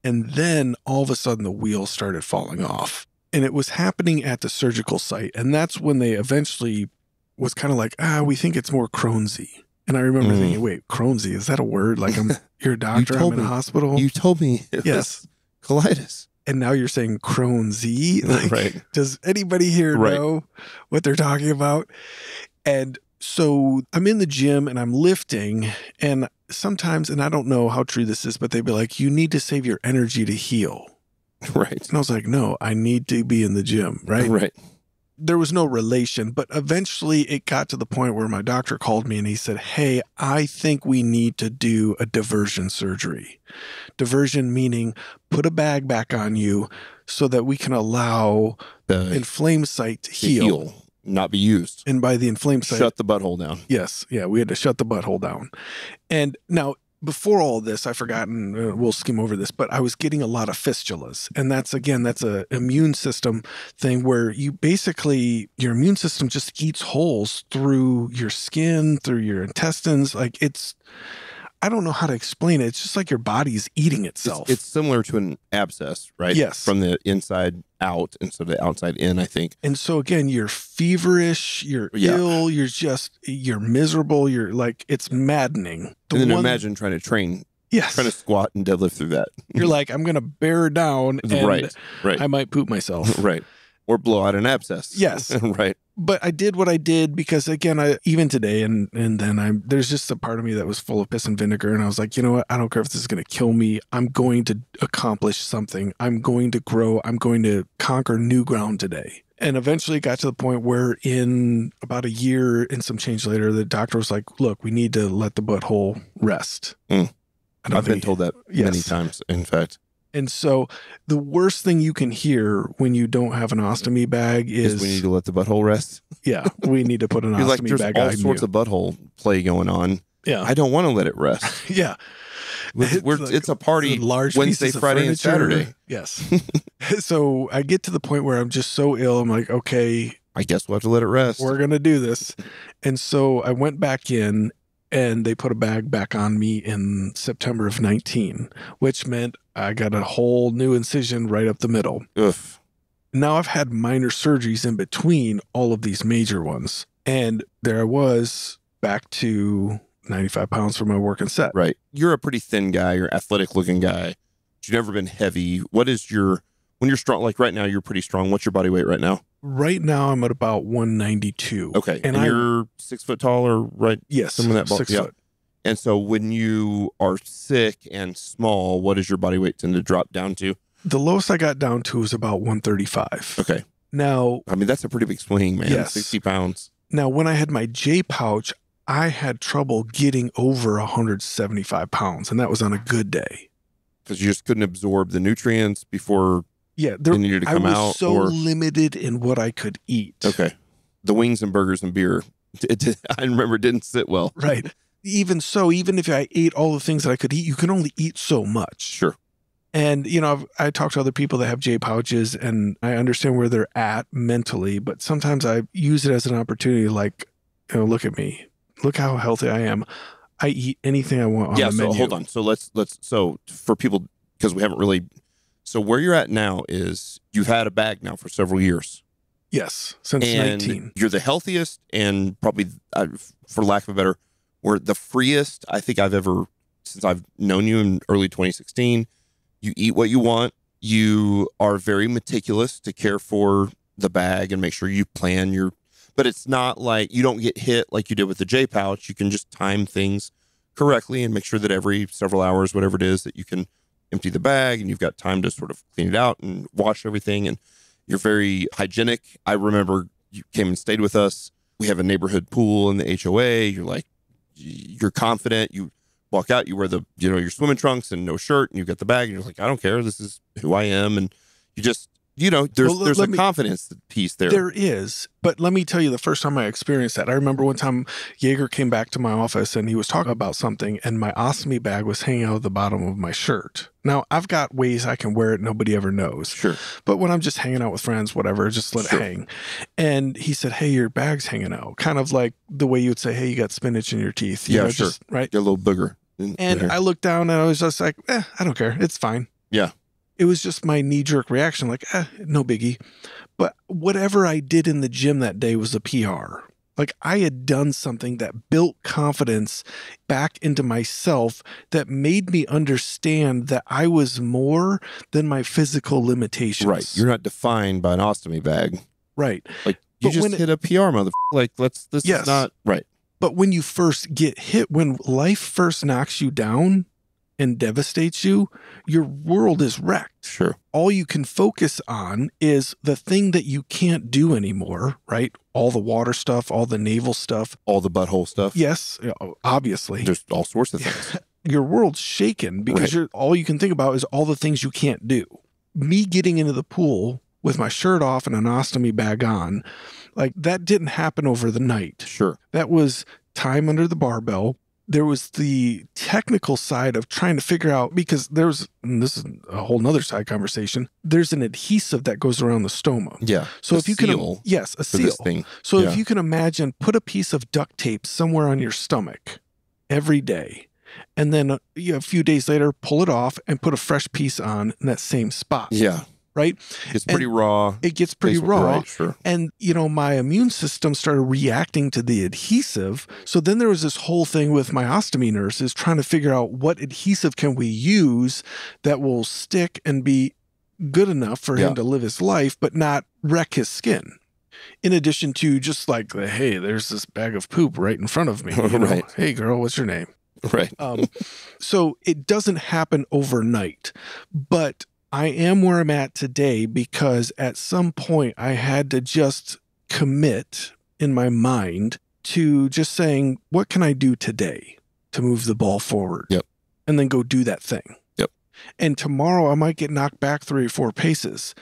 C: And then all of a sudden the wheels started falling off. And it was happening at the surgical site. And that's when they eventually was kind of like, we think it's more Crohn's-y. And I remember thinking, wait, Crohn's-y, is that a word? Like you're a doctor, I'm in a hospital?
A: You told me it was colitis.
C: And now you're saying Crohn's-y? Like, does anybody here know what they're talking about? And so I'm in the gym and I'm lifting, and sometimes, and I don't know how true this is, but they'd be like, you need to save your energy to heal.
A: Right.
C: And I was like, no, I need to be in the gym, right?
A: Right.
C: There was no relation, but eventually it got to the point where my doctor called me and he said, hey, I think we need to do a diversion surgery. Diversion meaning put a bag back on you so that we can allow the inflamed site to heal.
A: Not be used.
C: And by the inflamed site,
A: shut the butthole down.
C: Yes. Yeah. We had to shut the butthole down. And now before all this, I've forgotten, we'll skim over this, but I was getting a lot of fistulas. And that's a immune system thing where you basically, your immune system just eats holes through your skin, through your intestines. Like I don't know how to explain it. It's just like your body's eating itself.
A: It's similar to an abscess, right?
C: Yes.
A: From the inside out instead of the outside in, I think.
C: And so again, you're feverish, you're ill, you're miserable, you're like, it's maddening.
A: And then imagine trying to train, trying to squat and deadlift through that.
C: You're like, I'm going to bear down and
A: right.
C: I might poop myself.
A: Right. Or blow out an abscess.
C: Yes.
A: Right.
C: But I did what I did because, again, even today, and then there's just a part of me that was full of piss and vinegar. And I was like, you know what? I don't care if this is going to kill me. I'm going to accomplish something. I'm going to grow. I'm going to conquer new ground today. And eventually got to the point where in about a year and some change later, the doctor was like, look, we need to let the butthole rest.
A: I've been told that many times, in fact.
C: And so the worst thing you can hear when you don't have an ostomy bag is
A: we need to let the butthole rest.
C: Yeah, we need to put an ostomy bag on you.
A: There's all sorts of butthole play going on.
C: Yeah.
A: I don't want to let it rest.
C: Yeah.
A: It's a party
C: large
A: Wednesday, Friday, and Saturday.
C: Yes. So I get to the point where I'm just so ill. I'm like, okay.
A: I guess we'll have to let it rest.
C: We're going to do this. And so I went back in and they put a bag back on me in September of 19, which meant I got a whole new incision right up the middle.
A: Oof.
C: Now I've had minor surgeries in between all of these major ones. And there I was back to 95 pounds for my working set.
A: Right. You're a pretty thin guy. You're an athletic looking guy. You've never been heavy. When you're strong, like right now, you're pretty strong. What's your body weight right now?
C: Right now, I'm at about 192.
A: Okay. And you're 6 foot tall or right?
C: Yes.
A: Some of that
C: 6 foot.
A: And so when you are sick and small, what does your body weight tend to drop down to?
C: The lowest I got down to was about 135.
A: Okay.
C: Now,
A: I mean, that's a pretty big swing, man.
C: Yes.
A: 60 pounds.
C: Now, when I had my J pouch, I had trouble getting over 175 pounds, and that was on a good day.
A: Because you just couldn't absorb the nutrients before they needed to come out?
C: I was so limited in what I could eat.
A: Okay. The wings and burgers and beer, I remember it didn't sit well.
C: Right. Even so, even if I ate all the things that I could eat, you can only eat so much.
A: Sure.
C: And, I talk to other people that have J pouches, and I understand where they're at mentally, but sometimes I use it as an opportunity, like, look at me. Look how healthy I am. I eat anything I want on the menu.
A: So hold on. So so for people, because we haven't really, so where you're at now is you've had a bag now for several years.
C: Yes, since 19.
A: You're the healthiest and probably, for lack of a better word, the freest I think I've ever, since I've known you in early 2016. You eat what you want. You are very meticulous to care for the bag and make sure you plan but it's not like you don't get hit like you did with the J pouch. You can just time things correctly and make sure that every several hours, whatever it is, that you can empty the bag and you've got time to sort of clean it out and wash everything. And you're very hygienic. I remember you came and stayed with us. We have a neighborhood pool in the HOA. You're confident. You walk out, you wear your swimming trunks and no shirt, and you get the bag, and you're like, I don't care. This is who I am. And you just, there's a confidence piece there.
C: There is. But let me tell you, the first time I experienced that, I remember one time Jaeger came back to my office and he was talking about something, and my ostomy bag was hanging out of the bottom of my shirt. Now, I've got ways I can wear it. Nobody ever knows.
A: Sure.
C: But when I'm just hanging out with friends, whatever, just let it hang. And he said, hey, your bag's hanging out. Kind of like the way you would say, hey, you got spinach in your teeth.
A: Sure.
C: Just, right?
A: Get a little booger.
C: And I looked down and I was just like, I don't care. It's fine.
A: Yeah.
C: It was just my knee-jerk reaction, like, no biggie. But whatever I did in the gym that day was a PR. Like, I had done something that built confidence back into myself that made me understand that I was more than my physical limitations.
A: Right. You're not defined by an ostomy bag.
C: Right.
A: Like, you just hit a PR, motherfucker. Like, this is not right.
C: But when you first get hit, when life first knocks you down and devastates you, your world is wrecked.
A: Sure.
C: All you can focus on is the thing that you can't do anymore, right? All the water stuff, all the naval stuff.
A: All the butthole stuff.
C: Yes, obviously.
A: There's all sorts of things.
C: Your world's shaken because all you can think about is all the things you can't do. Me getting into the pool with my shirt off and an ostomy bag on, like that didn't happen over the night.
A: Sure.
C: That was time under the barbell. there was the technical side of trying to figure out, because and this is a whole nother side conversation, there's an adhesive that goes around the stoma.
A: Yeah.
C: So if you can,
A: yes,
C: a seal. So
A: yeah.
C: if you can imagine, put a piece of duct tape somewhere on your stomach every day, and then a few days later, pull it off and put a fresh piece on in that same spot.
A: Yeah.
C: Right?
A: It's pretty raw.
C: It gets pretty raw.
A: Right, sure.
C: And, my immune system started reacting to the adhesive. So then there was this whole thing with my ostomy nurses trying to figure out what adhesive can we use that will stick and be good enough for him to live his life, but not wreck his skin. In addition to just like, hey, there's this bag of poop right in front of me.
A: Right.
C: Hey, girl, what's your name?
A: Right.
C: So it doesn't happen overnight, but I am where I'm at today because at some point I had to just commit in my mind to just saying, what can I do today to move the ball forward?
A: Yep.
C: And then go do that thing.
A: Yep.
C: And tomorrow I might get knocked back 3 or 4 paces,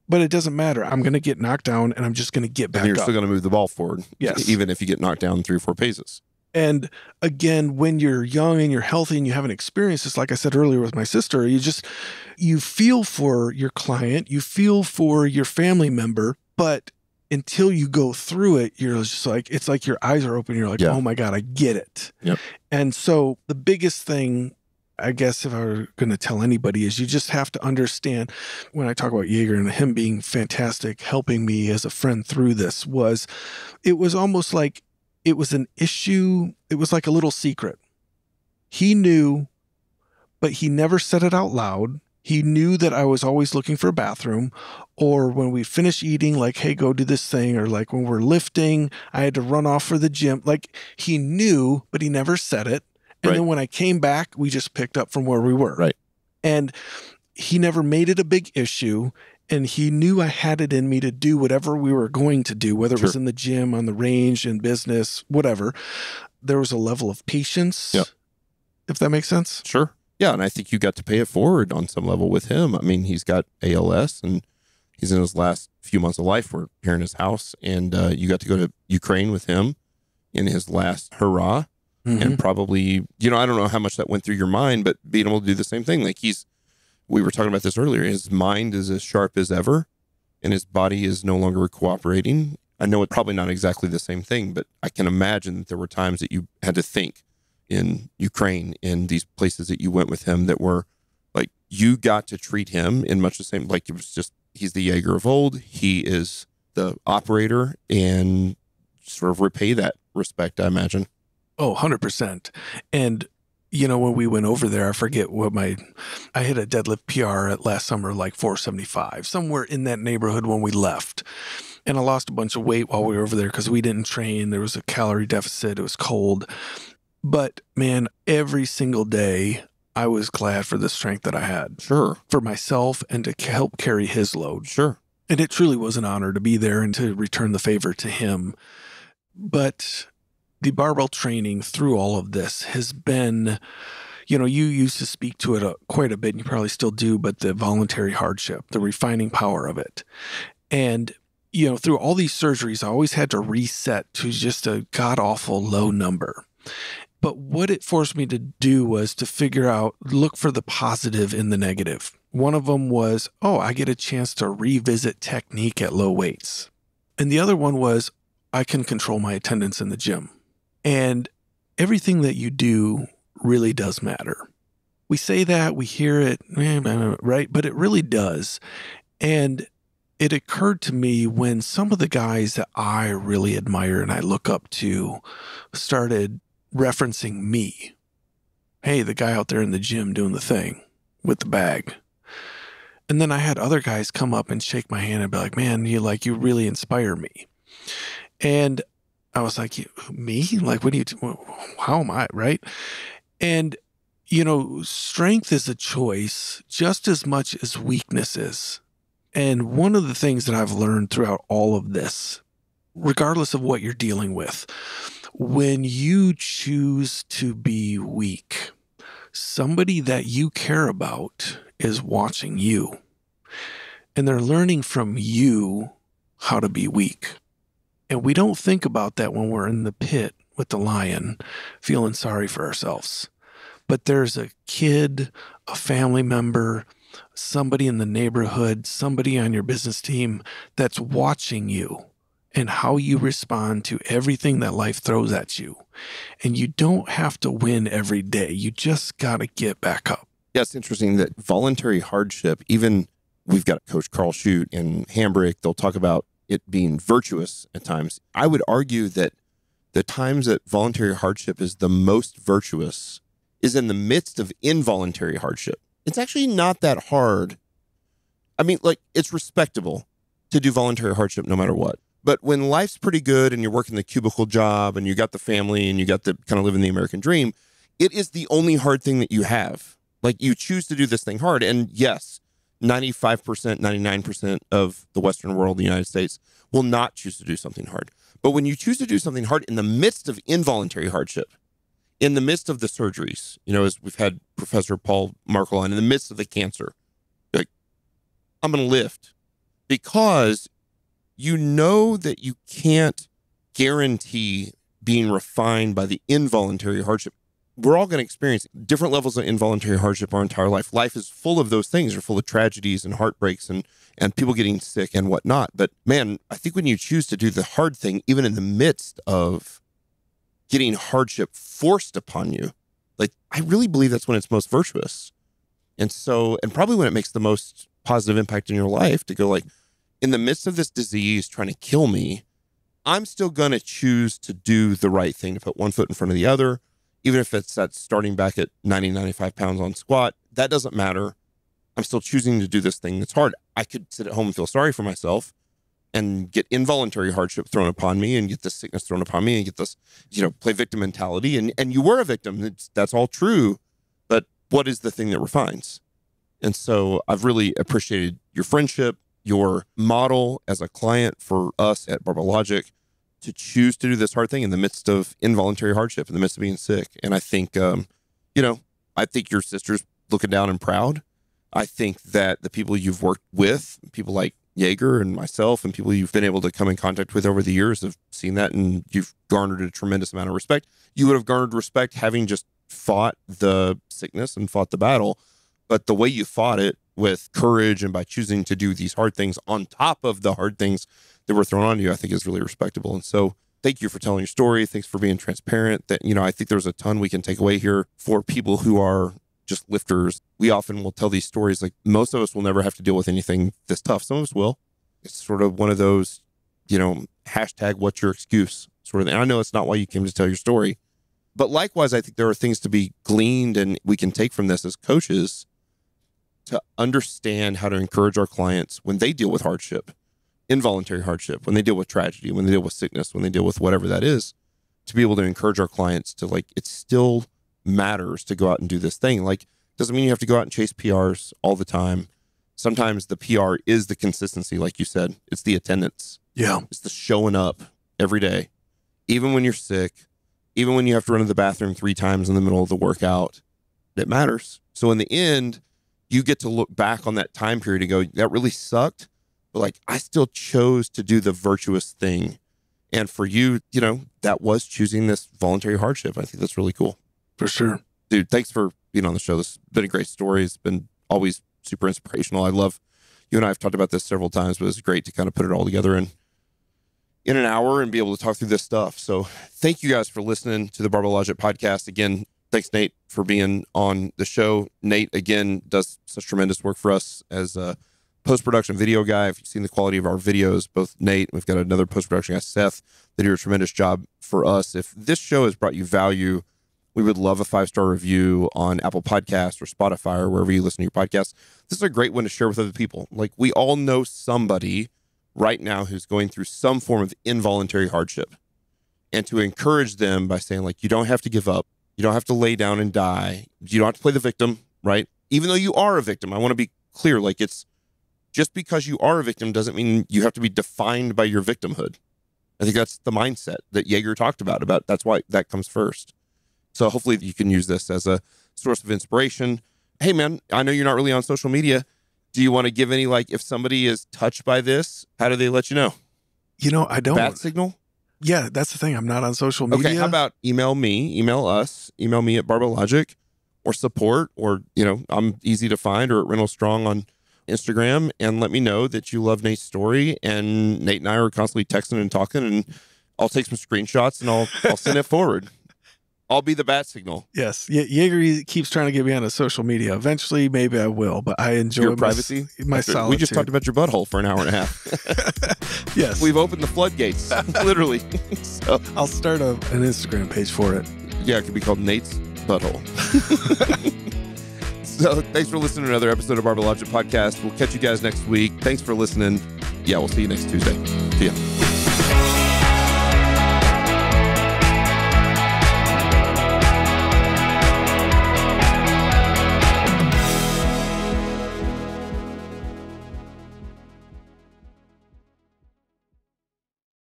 C: but it doesn't matter. I'm going to get knocked down and I'm just going to get back up.
A: And you're still going to move the ball forward.
C: Yes.
A: Even if you get knocked down 3 or 4 paces.
C: And again, when you're young and you're healthy and you haven't experienced this, like I said earlier with my sister, you feel for your client, you feel for your family member, but until you go through it, you're just like, it's like your eyes are open. You're like, oh my God, I get it.
A: Yep.
C: And so the biggest thing, I guess, if I were going to tell anybody, is you just have to understand, when I talk about Jaeger and him being fantastic, helping me as a friend through this, it was almost like, it was an issue. It was like a little secret. He knew, but he never said it out loud. He knew that I was always looking for a bathroom, or when we finish eating, like, hey, go do this thing, or like when we're lifting, I had to run off for the gym. Like, he knew, but he never said it. And then when I came back, we just picked up from where we were.
A: Right.
C: And he never made it a big issue. And he knew I had it in me to do whatever we were going to do, whether it was in the gym, on the range, in business, whatever. There was a level of patience, if that makes sense.
A: Sure. Yeah, and I think you got to pay it forward on some level with him. I mean, he's got ALS, and he's in his last few months of life. We're here in his house, and you got to go to Ukraine with him in his last hurrah. Mm-hmm. And probably, I don't know how much that went through your mind, but being able to do the same thing. Like we were talking about this earlier, his mind is as sharp as ever, and his body is no longer cooperating. I know it's probably not exactly the same thing, but I can imagine that there were times that you had to think in Ukraine, in these places that you went with him, that were like, you got to treat him in much the same, like it was just, he's the Jaeger of old. He is the operator, and sort of repay that respect, I imagine.
C: Oh, 100%. And when we went over there, I forget what I hit a deadlift PR at last summer, like 475, somewhere in that neighborhood when we left. And I lost a bunch of weight while we were over there because we didn't train. There was a calorie deficit. It was cold. But man, every single day, I was glad for the strength that I had.
A: Sure.
C: For myself and to help carry his load.
A: Sure.
C: And it truly was an honor to be there and to return the favor to him. But the barbell training through all of this has been, you used to speak to it quite a bit, and you probably still do, but the voluntary hardship, the refining power of it. And, through all these surgeries, I always had to reset to just a god-awful low number. But what it forced me to do was to look for the positive in the negative. One of them was, I get a chance to revisit technique at low weights. And the other one was, I can control my attendance in the gym. And everything that you do really does matter. We say that, we hear it, right? But it really does. And it occurred to me when some of the guys that I really admire and I look up to started referencing me. Hey, the guy out there in the gym doing the thing with the bag. And then I had other guys come up and shake my hand and be like, man, you really inspire me. And I was like, me? Like, how am I, right? And, strength is a choice just as much as weakness is. And one of the things that I've learned throughout all of this, regardless of what you're dealing with, when you choose to be weak, somebody that you care about is watching you. And they're learning from you how to be weak. And we don't think about that when we're in the pit, with the lion feeling sorry for ourselves. But there's a kid, a family member, somebody in the neighborhood, somebody on your business team that's watching you and how you respond to everything that life throws at you. And you don't have to win every day. You just got to get back up.
A: Yeah, it's interesting that voluntary hardship, even we've got Coach Carl Shute and Hambrick, they'll talk about it being virtuous at times. I would argue that the times that voluntary hardship is the most virtuous is in the midst of involuntary hardship. It's actually not that hard. I mean, like, it's respectable to do voluntary hardship no matter what. But when life's pretty good and you're working the cubicle job and you got the family and you got the kind of living the American dream, it is the only hard thing that you have. Like, you choose to do this thing hard. And yes, 95%, 99% of the Western world, the United States, will not choose to do something hard. But when you choose to do something hard in the midst of involuntary hardship, in the midst of the surgeries, you know, as we've had Professor Paul Markle on, in the midst of the cancer, like, I'm going to lift, because you know that you can't guarantee being refined by the involuntary hardship. We're all going to experience different levels of involuntary hardship our entire life. Life is full of those things. They're full of tragedies and heartbreaks and people getting sick and whatnot. But man, I think when you choose to do the hard thing, even in the midst of getting hardship forced upon you, like, I really believe that's when it's most virtuous. And so, and probably when it makes the most positive impact in your life, to go like, in the midst of this disease trying to kill me, I'm still going to choose to do the right thing, to put one foot in front of the other, even if it's that starting back at 90, 95 pounds on squat. That doesn't matter. I'm still choosing to do this thing that's hard. I could sit at home and feel sorry for myself and get involuntary hardship thrown upon me and get this sickness thrown upon me and get this, you know, play victim mentality. And you were a victim. That's all true. But what is the thing that refines? And so I've really appreciated your friendship, your model as a client for us at Barbell Logic, to choose to do this hard thing in the midst of involuntary hardship, in the midst of being sick. And I think, you know, I think your sister's looking down and proud. I think that the people you've worked with, people like Jaeger and myself and people you've been able to come in contact with over the years, have seen that, and you've garnered a tremendous amount of respect. You would have garnered respect having just fought the sickness and fought the battle. But the way you fought it, with courage and by choosing to do these hard things on top of the hard things that were thrown on you, I think is really respectable. And so thank you for telling your story. Thanks for being transparent. That, you know, I think there's a ton we can take away here for people who are just lifters. We often will tell these stories, like, most of us will never have to deal with anything this tough. Some of us will. It's sort of one of those, you know, hashtag what's your excuse sort of thing. And I know it's not why you came to tell your story, but likewise, I think there are things to be gleaned and we can take from this as coaches to understand how to encourage our clients when they deal with hardship, involuntary hardship, when they deal with tragedy, when they deal with sickness, when they deal with whatever that is, to be able to encourage our clients to, like, it still matters to go out and do this thing. Like, doesn't mean you have to go out and chase PRs all the time. Sometimes the PR is the consistency, like you said. It's the attendance.
C: Yeah.
A: It's the showing up every day, even when you're sick, even when you have to run to the bathroom 3 times in the middle of the workout. It matters. So in the end, you get to look back on that time period and go, that really sucked, but, like, I still chose to do the virtuous thing. And for you, you know, that was choosing this voluntary hardship. I think that's really cool.
C: For sure.
A: Dude, thanks for being on the show. This has been a great story. It's been always super inspirational. I love, you and I have talked about this several times, but it's great to kind of put it all together in an hour and be able to talk through this stuff. So thank you guys for listening to the Barbell Logic podcast. Again, thanks, Nate, for being on the show. Nate, again, does such tremendous work for us as a post-production video guy. If you've seen the quality of our videos, both Nate, we've got another post-production guy, Seth, they do a tremendous job for us. If this show has brought you value, we would love a 5-star review on Apple Podcasts or Spotify or wherever you listen to your podcasts. This is a great one to share with other people. Like, we all know somebody right now who's going through some form of involuntary hardship, and to encourage them by saying, like, you don't have to give up. You don't have to lay down and die. You don't have to play the victim, right? Even though you are a victim, I want to be clear. Like, it's just because you are a victim doesn't mean you have to be defined by your victimhood. I think that's the mindset that Jaeger talked about that's why that comes first. So hopefully you can use this as a source of inspiration. Hey, man, I know you're not really on social media. Do you want to give any, like, if somebody is touched by this, how do they let you know?
C: You know, I don't.
A: Bat signal?
C: Yeah, that's the thing. I'm not on social media.
A: Okay, how about email me, email us, email me at Barbell Logic or support, or, I'm easy to find, or at Reynolds Strong on Instagram, and let me know that you love Nate's story. And Nate and I are constantly texting and talking, and I'll take some screenshots and I'll send it forward. I'll be the bat signal.
C: Yes. Jaeger keeps trying to get me on a social media. Eventually, maybe I will, but I enjoy
A: your privacy.
C: My solitude.
A: We just talked about your butthole for an hour and a half.
C: Yes.
A: We've opened the floodgates, literally. So
C: I'll start an Instagram page for it.
A: yeah, it could be called Nate's Butthole. So thanks for listening to another episode of Barbell Logic Podcast. We'll catch you guys next week. Thanks for listening. Yeah, we'll see you next Tuesday. See ya.